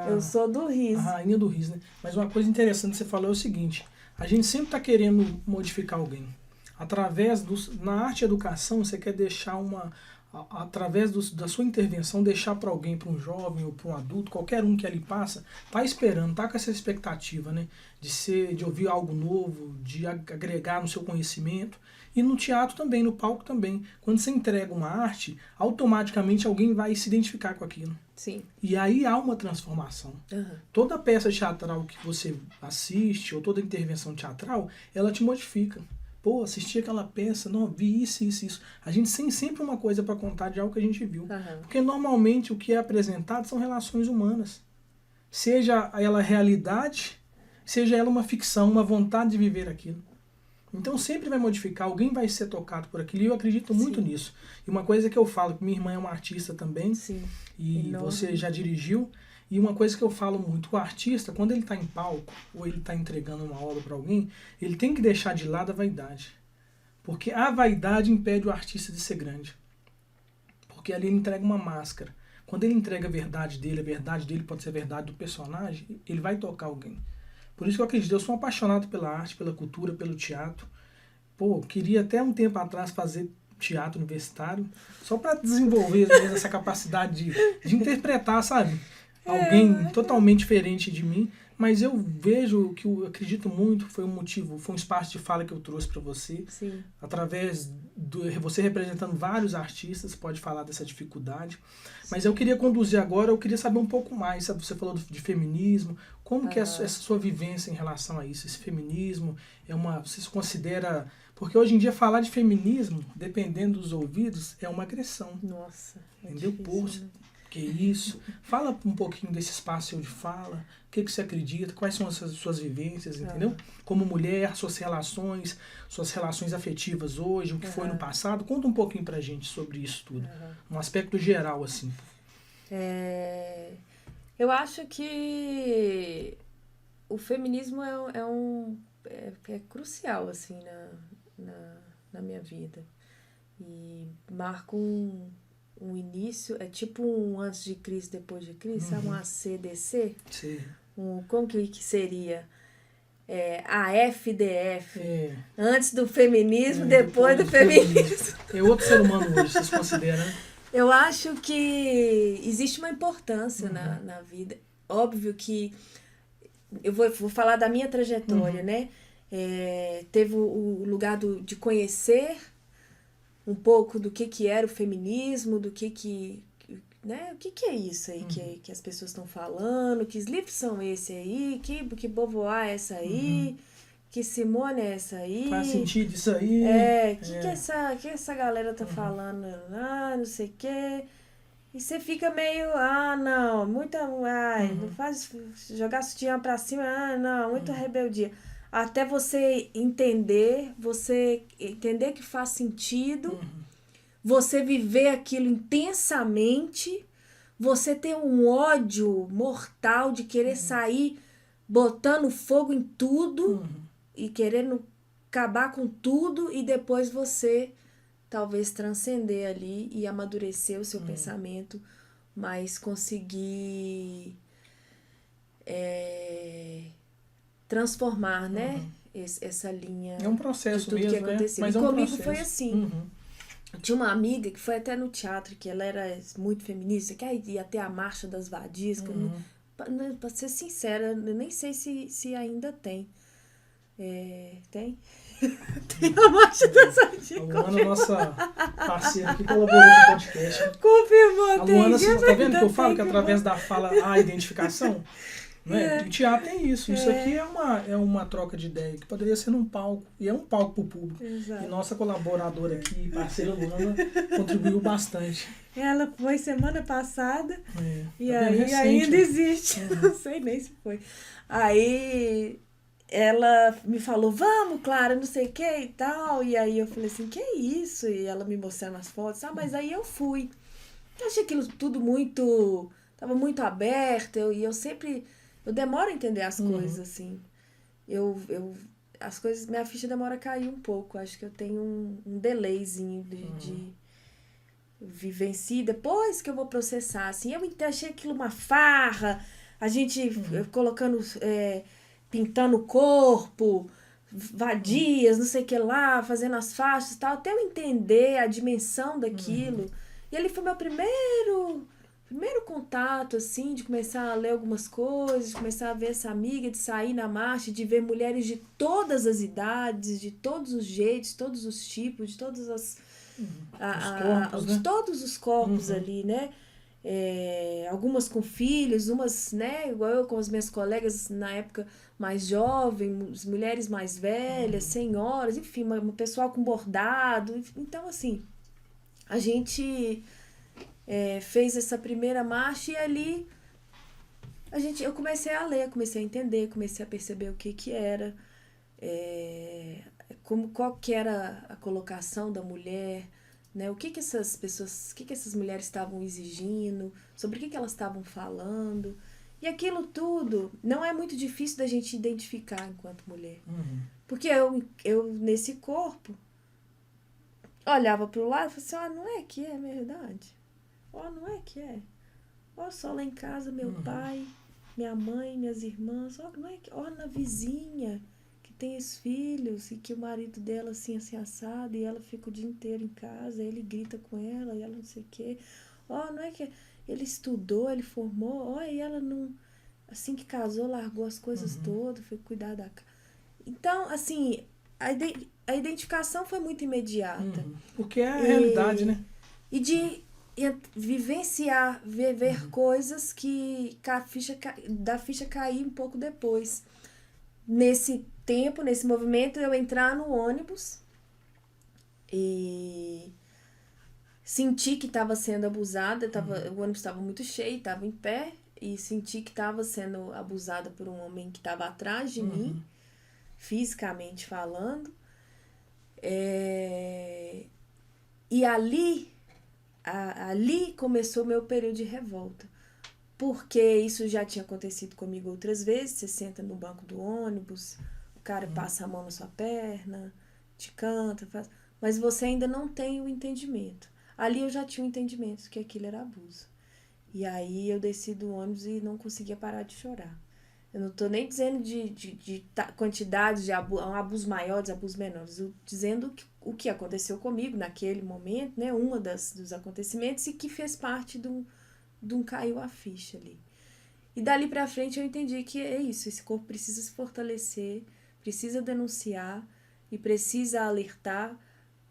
Speaker 2: eu sou do riso.
Speaker 1: A rainha do riso, né? Mas uma coisa interessante que você falou é o seguinte, a gente sempre está querendo modificar alguém. Na arte e educação, você quer deixar através da sua intervenção, deixar para alguém, para um jovem ou para um adulto, qualquer um que ali passa, tá esperando, tá com essa expectativa, né? De ouvir algo novo, de agregar no seu conhecimento. E no teatro também, no palco também. Quando você entrega uma arte, automaticamente alguém vai se identificar com aquilo.
Speaker 2: Sim.
Speaker 1: E aí há uma transformação. Toda peça teatral que você assiste, ou toda intervenção teatral, ela te modifica. Pô, assisti aquela peça, não, vi isso. A gente tem sempre uma coisa para contar de algo que a gente viu. Porque normalmente o que é apresentado são relações humanas. Seja ela realidade, seja ela uma ficção, uma vontade de viver aquilo. Então sempre vai modificar, alguém vai ser tocado por aquilo, e eu acredito muito nisso. E uma coisa que eu falo, que minha irmã é uma artista também, e você já dirigiu, e uma coisa que eu falo muito, o artista, quando ele está em palco, ou ele está entregando uma obra para alguém, ele tem que deixar de lado a vaidade. Porque a vaidade impede o artista de ser grande. Porque ali ele entrega uma máscara. Quando ele entrega a verdade dele pode ser a verdade do personagem, ele vai tocar alguém. Por isso que eu acredito, eu sou um apaixonado pela arte, pela cultura, pelo teatro. Pô, queria até um tempo atrás fazer teatro universitário, só para desenvolver mesmo essa capacidade de interpretar, sabe? Alguém totalmente diferente de mim, mas eu vejo que eu acredito muito, foi um motivo, foi um espaço de fala que eu trouxe para você.
Speaker 2: Sim.
Speaker 1: Através você representando vários artistas, pode falar dessa dificuldade. Mas eu queria conduzir agora, eu queria saber um pouco mais, sabe? Você falou de feminismo, como que é essa sua vivência em relação a isso? Esse feminismo você se considera... Porque hoje em dia falar de feminismo, dependendo dos ouvidos, é uma agressão.
Speaker 2: Nossa,
Speaker 1: entendeu?
Speaker 2: Difícil, né?
Speaker 1: Que isso. Fala um pouquinho desse espaço de fala, o que você acredita, quais são as suas vivências, entendeu? Como mulher, suas relações afetivas hoje, o que foi no passado. Conta um pouquinho pra gente sobre isso tudo. Um aspecto geral, assim.
Speaker 2: Eu acho que o feminismo é crucial, assim, na minha vida. E marca um início, é tipo um antes de Cristo, depois de Cristo, sabe? Um ACDC?
Speaker 1: Sim.
Speaker 2: Como que seria? A FDF. Antes do feminismo, depois do feminismo.
Speaker 1: É outro ser humano hoje, vocês consideram, né?
Speaker 2: Eu acho que existe uma importância na vida. Óbvio que eu vou falar da minha trajetória, né? Teve o lugar de conhecer um pouco do que era o feminismo, do né? O que é isso aí que as pessoas estão falando, que livros são esse aí, que Beauvoir é essa aí, que Simone é essa aí.
Speaker 1: Faz sentido isso aí.
Speaker 2: Que essa galera tá falando lá, não sei o quê. E você fica meio, não, não faz jogar sutiã pra cima, não, muita rebeldia. Até você entender que faz sentido, você viver aquilo intensamente, você ter um ódio mortal de querer sair botando fogo em tudo e querendo acabar com tudo, e depois você talvez transcender ali e amadurecer o seu pensamento, mas conseguir transformar, né? Essa linha.
Speaker 1: É um processo
Speaker 2: de tudo
Speaker 1: mesmo,
Speaker 2: que aconteceu.
Speaker 1: Mas
Speaker 2: e comigo
Speaker 1: processo.
Speaker 2: foi assim. Eu tinha uma amiga que foi até no teatro, que ela era muito feminista, que ia até a Marcha das Vadias. Pra ser sincera, eu nem sei se ainda tem. Tem? Tem a Marcha das Vadias.
Speaker 1: A Luana, nossa parceira aqui, colaborou no podcast.
Speaker 2: Confirmou,
Speaker 1: a Luana, você tá vendo que eu falo que através da fala há a identificação? Não é? O teatro tem isso. Isso aqui é uma troca de ideia que poderia ser num palco. E é um palco pro público.
Speaker 2: Exato.
Speaker 1: E nossa colaboradora aqui, parceira Luana, contribuiu bastante.
Speaker 2: Ela foi semana passada. E
Speaker 1: tá
Speaker 2: aí
Speaker 1: recente,
Speaker 2: ainda existe. Não sei nem se foi. Aí ela me falou, vamos, Clara, não sei o que e tal. E aí eu falei assim, que isso? E ela me mostrando as fotos. Mas aí eu fui. Eu achei aquilo tudo muito... Tava muito aberto. E eu sempre... Eu demoro a entender as coisas, assim. As coisas... Minha ficha demora a cair um pouco. Acho que eu tenho um delayzinho de vivenciar. Depois que eu vou processar, assim. Eu achei aquilo uma farra. A gente colocando... pintando o corpo, vadias, não sei o que lá, fazendo as faixas e tal. Até eu entender a dimensão daquilo. E ele foi meu primeiro contato, assim, de começar a ler algumas coisas, de começar a ver essa amiga, de sair na marcha, de ver mulheres de todas as idades, de todos os jeitos, todos os tipos, de todas as... todos os corpos ali, né? Algumas com filhos, umas, né, igual eu com as minhas colegas na época mais jovens, mulheres mais velhas, senhoras, enfim, um pessoal com bordado. Então, assim, a gente... fez essa primeira marcha e ali eu comecei a ler, comecei a entender, comecei a perceber o que era, qual que era a colocação da mulher, né? O que essas pessoas, que essas mulheres estavam exigindo, sobre o que elas estavam falando. E aquilo tudo não é muito difícil da gente identificar enquanto mulher. Porque eu nesse corpo, olhava para o lado e falava assim, não é que é verdade. Não é que é. Só lá em casa, meu pai, minha mãe, minhas irmãs. Não é que... na vizinha, que tem os filhos, e que o marido dela, assim assado, e ela fica o dia inteiro em casa, ele grita com ela, e ela não sei o quê. Não é que... Ele estudou, ele formou, e ela não... Assim que casou, largou as coisas todas, foi cuidar da casa. Então, assim, a identificação foi muito imediata.
Speaker 1: Porque é a realidade, né?
Speaker 2: E de... vivenciar, ver coisas que da ficha cair um pouco depois. Nesse tempo, nesse movimento, eu entrar no ônibus e Senti que estava sendo abusada, o ônibus estava muito cheio, estava em pé, e senti que estava sendo abusada por um homem que estava atrás de mim, fisicamente falando. E ali começou meu período de revolta. Porque isso já tinha acontecido comigo outras vezes. Você senta no banco do ônibus, o cara passa a mão na sua perna, te canta, mas você ainda não tem o entendimento. Ali eu já tinha o entendimento que aquilo era abuso. E aí eu desci do ônibus e não conseguia parar de chorar. Eu não estou nem dizendo de quantidades de abusos maiores, abusos menores. Eu dizendo o que aconteceu comigo naquele momento, né? Dos acontecimentos e que fez parte de um caiu a ficha ali. E dali pra frente eu entendi que é isso. Esse corpo precisa se fortalecer, precisa denunciar e precisa alertar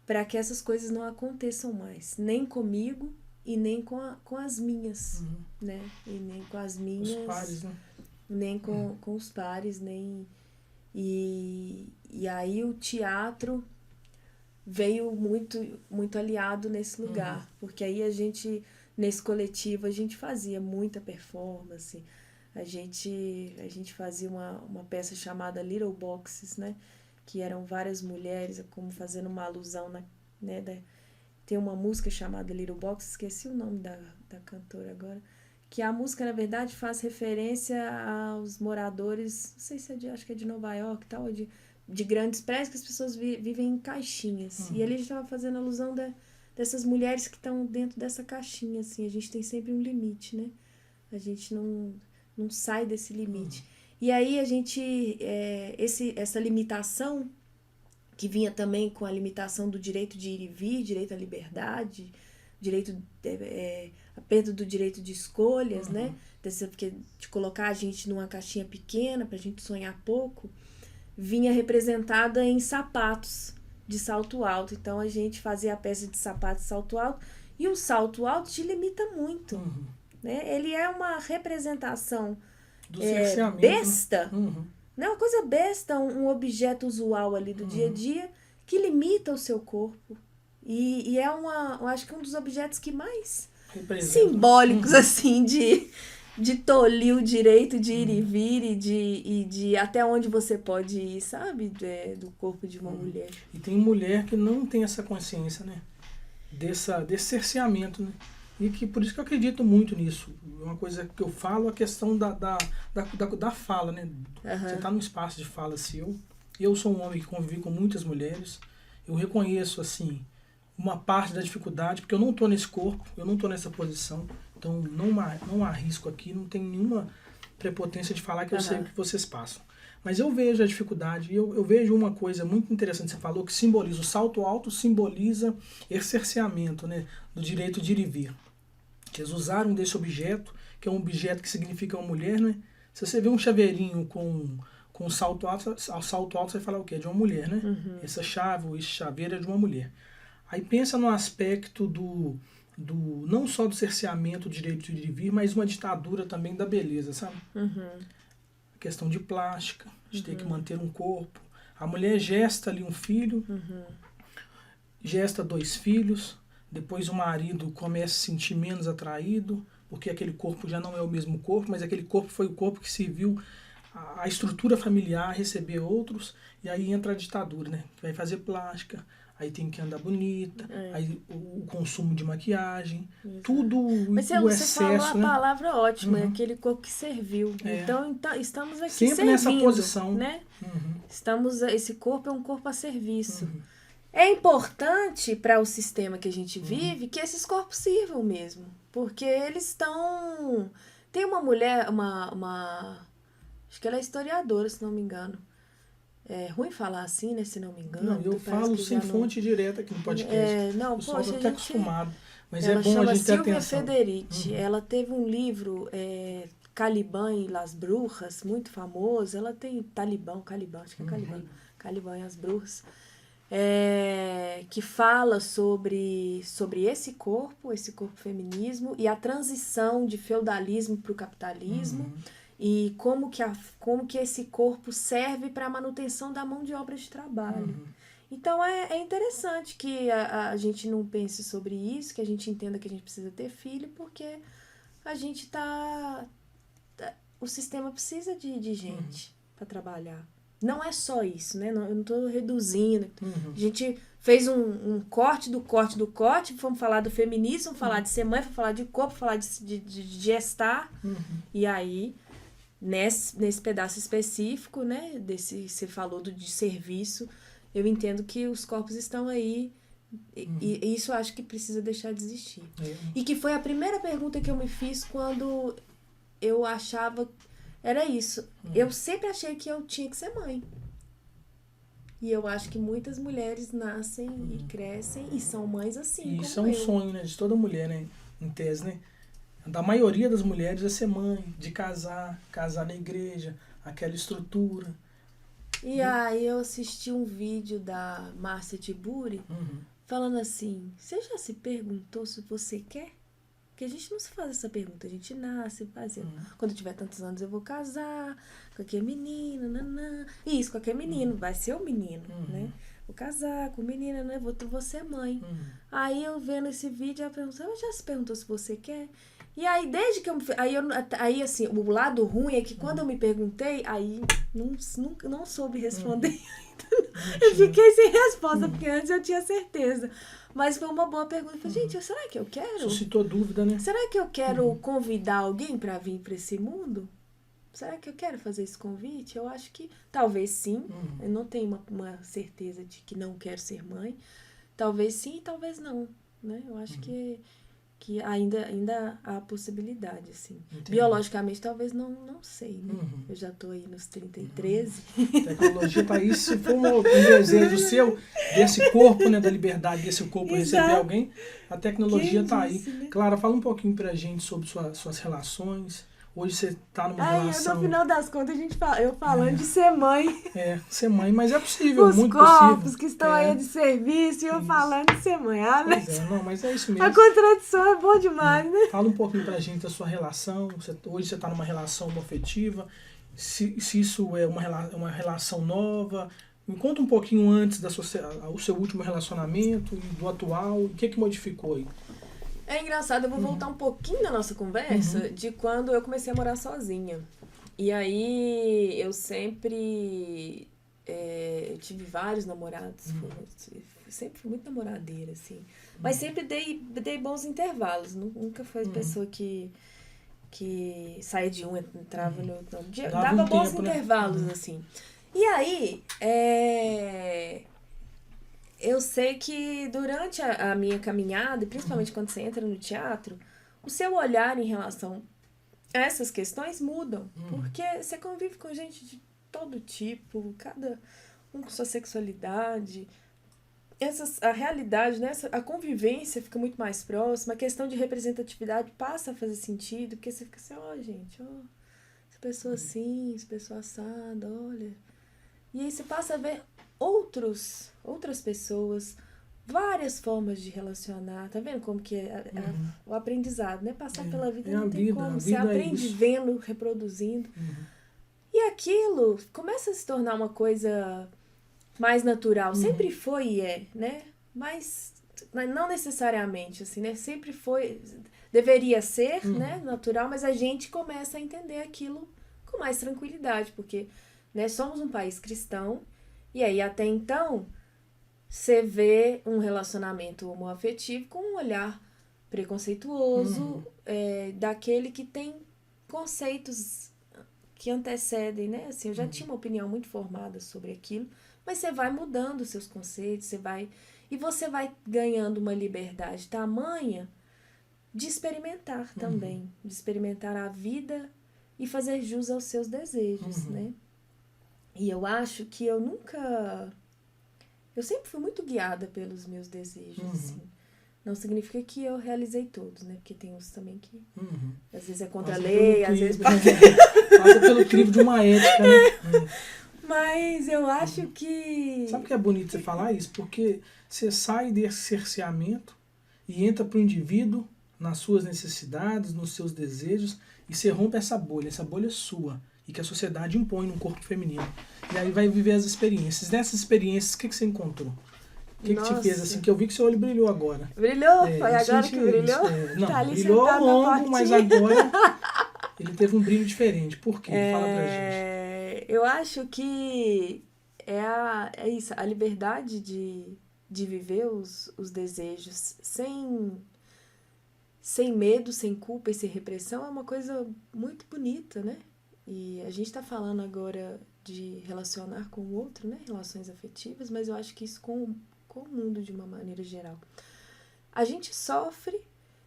Speaker 2: para que essas coisas não aconteçam mais. Nem comigo e nem com as minhas, né? E nem com as minhas...
Speaker 1: Os pares, né?
Speaker 2: Nem com os pares, nem... E aí o teatro veio muito, muito aliado nesse lugar. Porque aí a gente, nesse coletivo, a gente fazia muita performance. A gente fazia uma peça chamada Little Boxes, né? Que eram várias mulheres, como fazendo uma alusão, né? Tem uma música chamada Little Boxes, esqueci o nome da cantora agora, que a música, na verdade, faz referência aos moradores, não sei se acho que é de Nova York, tal, de grandes prédios, que as pessoas vivem em caixinhas. E ali a gente estava fazendo alusão dessas mulheres que estão dentro dessa caixinha, assim. A gente tem sempre um limite, né? A gente não sai desse limite. E aí a gente, essa limitação, que vinha também com a limitação do direito de ir e vir, direito à liberdade, direito, a perda do direito de escolhas, né? De colocar a gente numa caixinha pequena pra gente sonhar pouco, vinha representada em sapatos de salto alto. Então a gente fazia a peça de sapato de salto alto, e o salto alto te limita muito, né? Ele é uma representação
Speaker 1: do cerceamento,
Speaker 2: besta, né? Uma coisa besta, um objeto usual ali do dia a dia que limita o seu corpo. E eu acho que um dos objetos que mais simbólicos, assim, de tolir o direito de ir e vir e de até onde você pode ir, sabe? Do corpo de uma mulher.
Speaker 1: E tem mulher que não tem essa consciência, né? Desse cerceamento, né? E que por isso que eu acredito muito nisso. Uma coisa que eu falo, a questão da fala, né? Você está num espaço de fala seu. Eu sou um homem que convive com muitas mulheres. Eu reconheço, assim, uma parte da dificuldade, porque eu não estou nesse corpo, eu não estou nessa posição, então não arrisco aqui, não tenho nenhuma prepotência de falar que eu sei o que vocês passam. Mas eu vejo a dificuldade, e eu vejo uma coisa muito interessante, você falou que simboliza, o salto alto simboliza esse cerceamento, né, do direito de ir e vir. Que eles usaram desse objeto, que é um objeto que significa uma mulher, né? Se você vê um chaveirinho com salto alto, você fala o quê? É de uma mulher, né? Essa chave ou esse chaveiro é de uma mulher. Aí pensa no aspecto não só do cerceamento do direito de ir e vir, mas uma ditadura também da beleza, sabe? A questão de plástica, de ter que manter um corpo. A mulher gesta ali um filho, gesta 2 filhos, depois o marido começa a se sentir menos atraído, porque aquele corpo já não é o mesmo corpo, mas aquele corpo foi o corpo que serviu a estrutura familiar, receber outros, e aí entra a ditadura, né? Vai fazer plástica, aí tem que andar bonita, aí o consumo de maquiagem, tudo
Speaker 2: mas
Speaker 1: o
Speaker 2: excesso,
Speaker 1: excesso,
Speaker 2: você falou a palavra ótima, é aquele corpo que serviu. Então estamos aqui
Speaker 1: sempre
Speaker 2: servindo,
Speaker 1: nessa posição,
Speaker 2: né? Esse corpo é um corpo a serviço. É importante para o sistema que a gente vive que esses corpos sirvam mesmo, porque eles estão... Tem uma mulher, acho que ela é historiadora, se não me engano. É ruim falar assim, né, se não me engano.
Speaker 1: Não, eu falo sem fonte direta aqui no podcast.
Speaker 2: Não,
Speaker 1: o pessoal já está acostumado. Mas
Speaker 2: ela
Speaker 1: é bom a gente ter
Speaker 2: Silvia
Speaker 1: atenção.
Speaker 2: Federici. Ela teve um livro, Caliban e las Brujas, muito famoso. Ela tem Caliban, acho que é Caliban. Caliban e as Brujas. Que fala sobre esse corpo feminismo e a transição de feudalismo para o capitalismo. E como que esse corpo serve para a manutenção da mão de obra de trabalho. Então é interessante que a gente não pense sobre isso, que a gente entenda que a gente precisa ter filho, porque a gente o sistema precisa de gente para trabalhar. Não é só isso, né? Eu não estou reduzindo. A gente fez um corte do corte, vamos falar do feminismo, vamos falar de ser mãe, vamos falar de corpo, falar de gestar. E aí, nesse pedaço específico, né? Você falou de serviço, eu entendo que os corpos estão aí. E isso eu acho que precisa deixar de existir. E que foi a primeira pergunta que eu me fiz quando eu achava... Era isso. Eu sempre achei que eu tinha que ser mãe. E eu acho que muitas mulheres nascem e crescem e são mães assim,
Speaker 1: e
Speaker 2: como
Speaker 1: isso é um sonho, né, de toda mulher, né? Em tese, né? Da maioria das mulheres é ser mãe, de casar na igreja, aquela estrutura.
Speaker 2: E aí eu assisti um vídeo da Márcia Tiburi falando assim, você já se perguntou se você quer? Porque a gente não se faz essa pergunta, a gente nasce fazendo. Quando eu tiver tantos anos eu vou casar com aquele menino, nanã. Isso, com aquele menino, vai ser o menino, né? Vou casar com o menino, né? Vou ser mãe. Aí eu vendo esse vídeo, eu pergunto, você já se perguntou se você quer? E aí, desde que aí assim, o lado ruim é que quando eu me perguntei, aí não soube responder. Eu fiquei sem resposta, porque antes eu tinha certeza. Mas foi uma boa pergunta. Eu falei, gente, será que eu quero?
Speaker 1: Suscitou dúvida, né?
Speaker 2: Será que eu quero convidar alguém para vir para esse mundo? Será que eu quero fazer esse convite? Eu acho que talvez sim. Eu não tenho uma certeza de que não quero ser mãe. Talvez sim, talvez não. Né? Eu acho que ainda há possibilidade, assim. Entendi. Biologicamente, talvez não sei, né? Eu já tô aí nos 33.
Speaker 1: A tecnologia tá aí, se for um desejo seu, desse corpo, né, da liberdade, desse corpo receber alguém, a tecnologia tá aí. Né? Clara, fala um pouquinho pra gente sobre suas relações. Hoje você tá numa relação...
Speaker 2: No final das contas, eu falando de ser mãe.
Speaker 1: Ser mãe, mas é possível,
Speaker 2: os
Speaker 1: muito
Speaker 2: possível. Os
Speaker 1: corpos
Speaker 2: que estão aí de serviço e eu falando de ser mãe.
Speaker 1: Não, mas é isso mesmo.
Speaker 2: A contradição é boa demais, né?
Speaker 1: Fala um pouquinho pra gente da sua relação. Hoje você tá numa relação homoafetiva. Se isso é uma relação nova. Me conta um pouquinho antes o seu último relacionamento e do atual. O que modificou aí?
Speaker 2: É engraçado, eu vou voltar um pouquinho da nossa conversa de quando eu comecei a morar sozinha. E aí eu sempre eu tive vários namorados, sempre fui muito namoradeira, assim. Mas sempre dei bons intervalos, nunca foi pessoa que saía de um, entrava no outro. Dava bons intervalos, assim. E aí, eu sei que durante a minha caminhada, principalmente quando você entra no teatro, o seu olhar em relação a essas questões mudam. Porque você convive com gente de todo tipo, cada um com sua sexualidade. A realidade, né? A convivência fica muito mais próxima. A questão de representatividade passa a fazer sentido. Porque você fica assim, gente, essa pessoa assim, essa pessoa assada, olha. E aí você passa a ver outras pessoas, várias formas de relacionar. Tá vendo como que é o aprendizado, né? Passar pela vida não tem como. Você aprende vendo, reproduzindo. E aquilo começa a se tornar uma coisa mais natural. Sempre foi e né? Mas não necessariamente, assim, né? Sempre foi... Deveria ser, né? Natural, mas a gente começa a entender aquilo com mais tranquilidade, porque, né, somos um país cristão. E aí, até então, você vê um relacionamento homoafetivo com um olhar preconceituoso, daquele que tem conceitos que antecedem, né? Assim, eu já tinha uma opinião muito formada sobre aquilo, mas você vai mudando os seus conceitos, você vai ganhando uma liberdade tamanha de experimentar também, de experimentar a vida e fazer jus aos seus desejos, né? E eu acho que eu sempre fui muito guiada pelos meus desejos, assim. Não significa que eu realizei todos, né? Porque tem uns também que às vezes é contra a lei, às vezes...
Speaker 1: Passa pelo crivo de uma ética, né?
Speaker 2: Mas eu acho que...
Speaker 1: Sabe o que é bonito você falar isso? Porque você sai desse cerceamento e entra pro indivíduo nas suas necessidades, nos seus desejos, e você rompe essa bolha é sua. e que a sociedade impõe no corpo feminino. E aí vai viver as experiências. Nessas experiências, o que você encontrou? O que te fez assim? Que eu vi que seu olho brilhou agora.
Speaker 2: Brilhou? Foi agora que brilhou?
Speaker 1: Não,
Speaker 2: tá ali
Speaker 1: brilhou ao longo, mas agora ele teve um brilho diferente. Por quê? Fala pra gente.
Speaker 2: Eu acho que é isso, a liberdade de viver os desejos sem medo, sem culpa e sem repressão é uma coisa muito bonita, né? E a gente tá falando agora de relacionar com o outro, né? Relações afetivas, mas eu acho que isso com o mundo de uma maneira geral. A gente sofre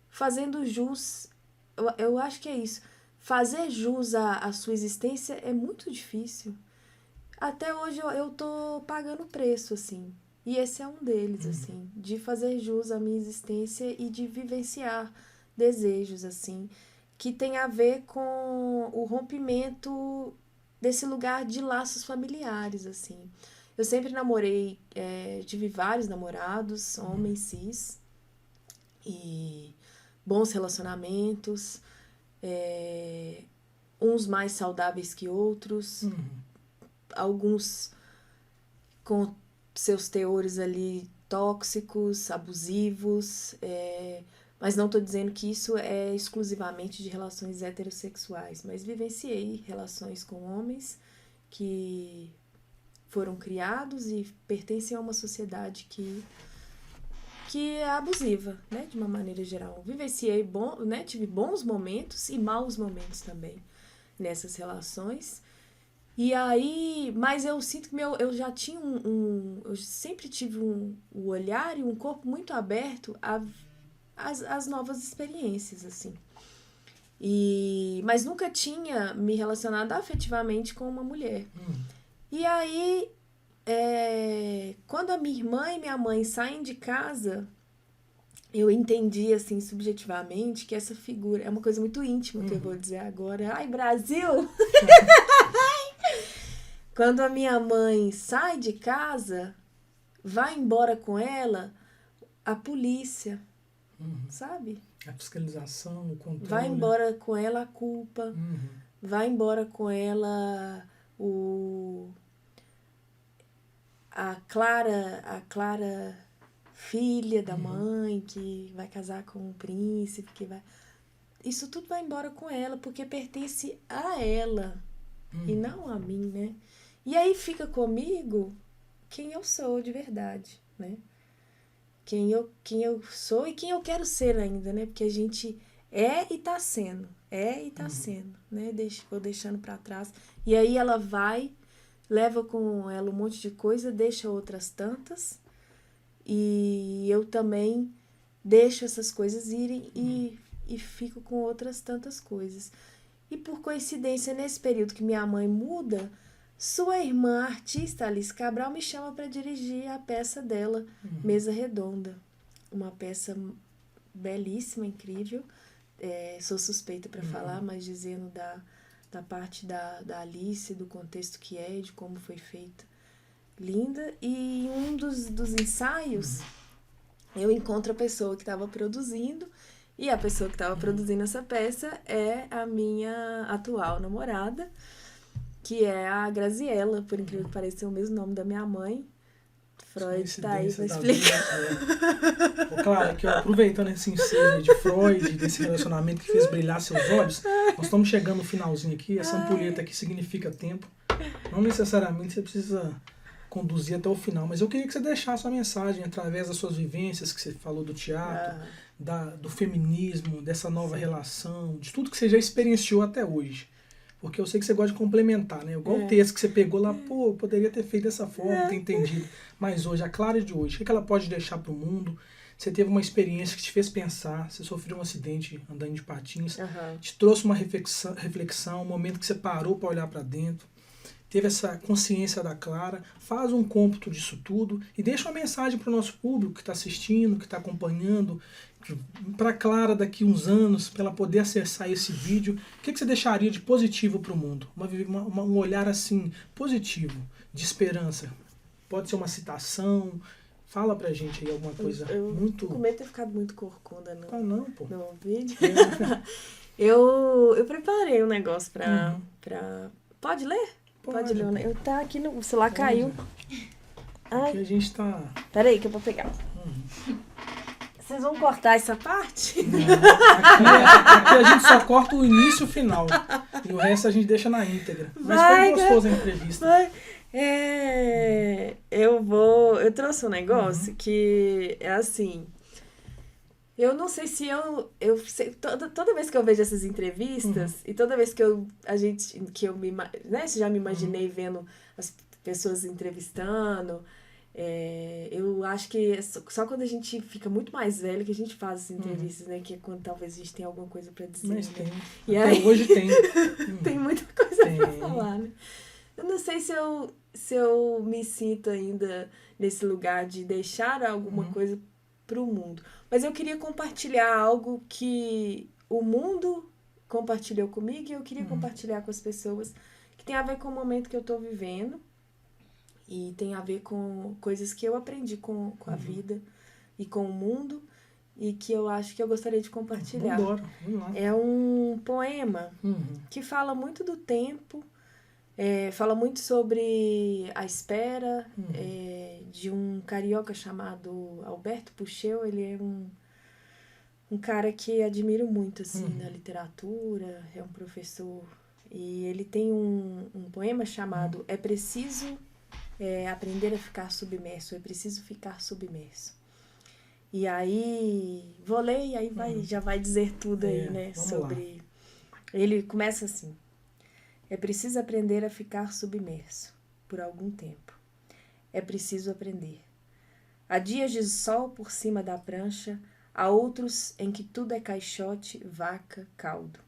Speaker 2: fazendo jus, eu acho que é isso. Fazer jus à sua existência é muito difícil. Até hoje eu tô pagando preço, assim. E esse é um deles, assim. De fazer jus à minha existência e de vivenciar desejos, assim. Que tem a ver com o rompimento desse lugar de laços familiares, assim. Eu sempre namorei, tive vários namorados, homens cis. E bons relacionamentos. Uns mais saudáveis que outros. Alguns com seus teores ali tóxicos, abusivos, mas não estou dizendo que isso é exclusivamente de relações heterossexuais, mas vivenciei relações com homens que foram criados e pertencem a uma sociedade que é abusiva, né, de uma maneira geral. Vivenciei, tive bons momentos e maus momentos também nessas relações. E aí, mas eu sinto que eu já tinha eu sempre tive um olhar e um corpo muito aberto às novas experiências, assim. Mas nunca tinha me relacionado afetivamente com uma mulher. E aí, quando a minha irmã e minha mãe saem de casa, eu entendi, assim, subjetivamente, que essa figura é uma coisa muito íntima que eu vou dizer agora. Ai, Brasil! Quando a minha mãe sai de casa, vai embora com ela a polícia, sabe?
Speaker 1: A fiscalização, o controle.
Speaker 2: Vai embora com ela a culpa, vai embora com ela a Clara filha da mãe, que vai casar com um príncipe, isso tudo vai embora com ela, porque pertence a ela e não a mim, né? E aí fica comigo quem eu sou de verdade, né? Quem eu sou e quem eu quero ser ainda, né? Porque a gente e tá sendo, né? Vou deixando pra trás. E aí ela vai, leva com ela um monte de coisa, deixa outras tantas. E eu também deixo essas coisas irem e fico com outras tantas coisas. E por coincidência, nesse período que minha mãe muda, sua irmã, artista Alice Cabral, me chama para dirigir a peça dela, Mesa Redonda. Uma peça belíssima, incrível. Sou suspeita para falar, mas dizendo da parte da Alice, do contexto que de como foi feita. Linda. E em um dos ensaios, eu encontro a pessoa que estava produzindo, e a pessoa que estava produzindo essa peça é a minha atual namorada, que é a Graziella, por incrível que pareça, é o mesmo nome da minha mãe. Freud tá aí pra explicar.
Speaker 1: Claro, que aproveitando esse ensino de Freud, desse relacionamento que fez brilhar seus olhos, nós estamos chegando no finalzinho aqui, essa ampulheta aqui significa tempo. Não necessariamente você precisa conduzir até o final, mas eu queria que você deixasse uma mensagem através das suas vivências, que você falou do teatro, do feminismo, dessa nova relação, de tudo que você já experienciou até hoje. Porque eu sei que você gosta de complementar, né? Igual o texto que você pegou lá, eu poderia ter feito dessa forma, ter entendido. Mas hoje, a Clara de hoje, o que ela pode deixar para o mundo? Você teve uma experiência que te fez pensar, você sofreu um acidente andando de patins, te trouxe uma reflexão, um momento que você parou para olhar para dentro, teve essa consciência da Clara, faz um cômputo disso tudo e deixa uma mensagem para o nosso público que está assistindo, que está acompanhando, para a Clara daqui uns anos, para ela poder acessar esse vídeo. O que você deixaria de positivo para o mundo? Um olhar assim, positivo, de esperança. Pode ser uma citação. Fala pra gente aí alguma coisa muito...
Speaker 2: Eu com medo de ter ficado muito corcunda
Speaker 1: não, pô.
Speaker 2: No vídeo. Eu preparei um negócio pra Pode ler?
Speaker 1: Pode
Speaker 2: ler. Eu tá aqui no... O celular caiu. Ai.
Speaker 1: Aqui a gente tá...
Speaker 2: Peraí que eu vou pegar. Vocês vão cortar essa parte?
Speaker 1: Não, aqui a gente só corta o início e o final. E o resto a gente deixa na íntegra. Mas foi gostoso a entrevista.
Speaker 2: Eu trouxe um negócio que é assim... Eu não sei se toda vez que eu vejo essas entrevistas e toda vez que eu já me imaginei vendo as pessoas entrevistando, eu acho que é só quando a gente fica muito mais velho que a gente faz as entrevistas, né? Que é quando talvez a gente tenha alguma coisa pra dizer.
Speaker 1: Mas
Speaker 2: né?
Speaker 1: tem.
Speaker 2: E
Speaker 1: até
Speaker 2: aí,
Speaker 1: hoje tem.
Speaker 2: Tem muita coisa pra falar, né? Eu não sei se eu me sinto ainda nesse lugar de deixar alguma coisa pro mundo. Mas eu queria compartilhar algo que o mundo compartilhou comigo e eu queria compartilhar com as pessoas, que tem a ver com o momento que eu tô vivendo e tem a ver com coisas que eu aprendi com a vida e com o mundo e que eu acho que eu gostaria de compartilhar.
Speaker 1: Vamos lá.
Speaker 2: É um poema que fala muito do tempo, fala muito sobre a espera de um carioca chamado Alberto Pucheu. Ele é um cara que admiro muito assim, na literatura, é um professor. E ele tem um poema chamado É Preciso Aprender a Ficar Submerso, é preciso ficar submerso. E aí, vou ler e aí já vai dizer tudo aí, né? Sobre... Lá. Ele começa assim: é preciso aprender a ficar submerso por algum tempo. É preciso aprender. Há dias de sol por cima da prancha, há outros em que tudo é caixote, vaca, caldo.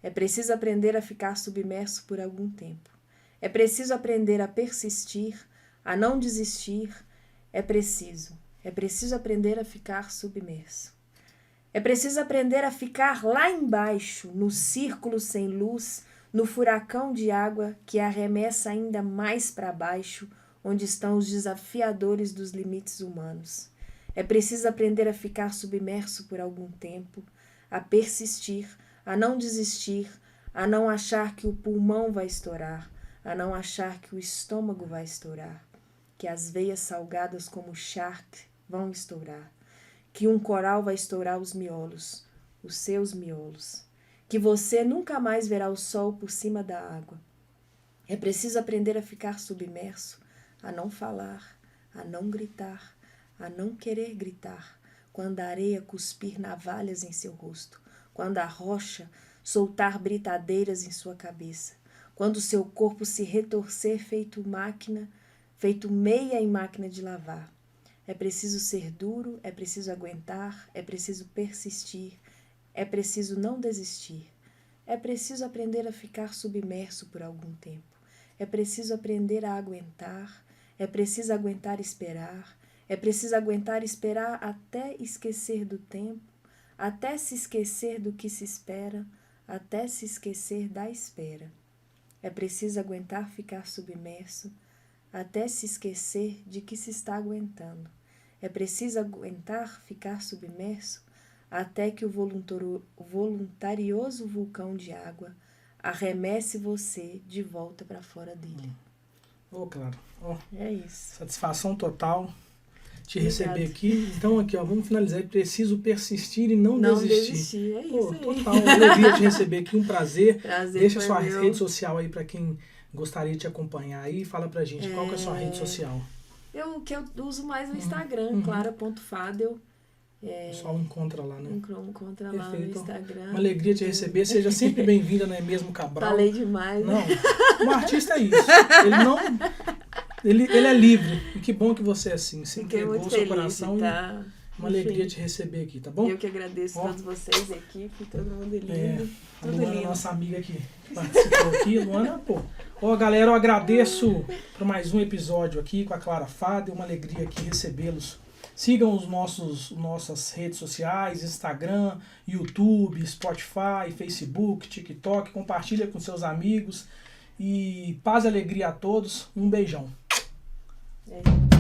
Speaker 2: É preciso aprender a ficar submerso por algum tempo. É preciso aprender a persistir, a não desistir. É preciso aprender a ficar submerso. É preciso aprender a ficar lá embaixo, no círculo sem luz, no furacão de água que arremessa ainda mais para baixo, onde estão os desafiadores dos limites humanos. É preciso aprender a ficar submerso por algum tempo, a persistir, a não desistir, a não achar que o pulmão vai estourar, a não achar que o estômago vai estourar, que as veias salgadas como charque vão estourar, que um coral vai estourar os miolos, os seus miolos, que você nunca mais verá o sol por cima da água. É preciso aprender a ficar submerso, a não falar, a não gritar, a não querer gritar, quando a areia cuspir navalhas em seu rosto, quando a rocha soltar britadeiras em sua cabeça, quando seu corpo se retorcer feito meia em máquina de lavar. É preciso ser duro, é preciso aguentar, é preciso persistir, é preciso não desistir. É preciso aprender a ficar submerso por algum tempo. É preciso aprender a aguentar, é preciso aguentar esperar, é preciso aguentar esperar até esquecer do tempo, até se esquecer do que se espera, até se esquecer da espera. É preciso aguentar ficar submerso, até se esquecer de que se está aguentando. É preciso aguentar ficar submerso até que o voluntarioso vulcão de água arremesse você de volta para fora dele.
Speaker 1: Claro.
Speaker 2: É isso.
Speaker 1: Satisfação total te receber aqui. Então, aqui, vamos finalizar. É preciso persistir e não desistir.
Speaker 2: É isso aí.
Speaker 1: Total. Alegria de receber aqui, um prazer. Deixa sua
Speaker 2: rede
Speaker 1: social aí para quem gostaria de te acompanhar aí. Fala pra gente qual que é a sua rede social.
Speaker 2: Eu uso mais o Instagram, clara.fadel.
Speaker 1: O pessoal encontra lá, né?
Speaker 2: Encontra lá no Instagram.
Speaker 1: Uma alegria te receber. Seja sempre bem-vinda, não é mesmo, Cabral?
Speaker 2: Falei demais.
Speaker 1: Não, um artista é isso. Ele é livre. E que bom que você é assim. Se entregou o seu coração.
Speaker 2: Tá?
Speaker 1: Uma alegria te receber aqui, tá bom?
Speaker 2: Eu que agradeço a todos vocês, a equipe, todo mundo lindo. Tudo
Speaker 1: Luana,
Speaker 2: lindo.
Speaker 1: Nossa amiga que participou aqui. Luana, galera, eu agradeço por mais um episódio aqui com a Clara Fadel. Uma alegria aqui recebê-los. Sigam nossas redes sociais, Instagram, YouTube, Spotify, Facebook, TikTok. Compartilha com seus amigos. E paz e alegria a todos. Um beijão.
Speaker 2: É.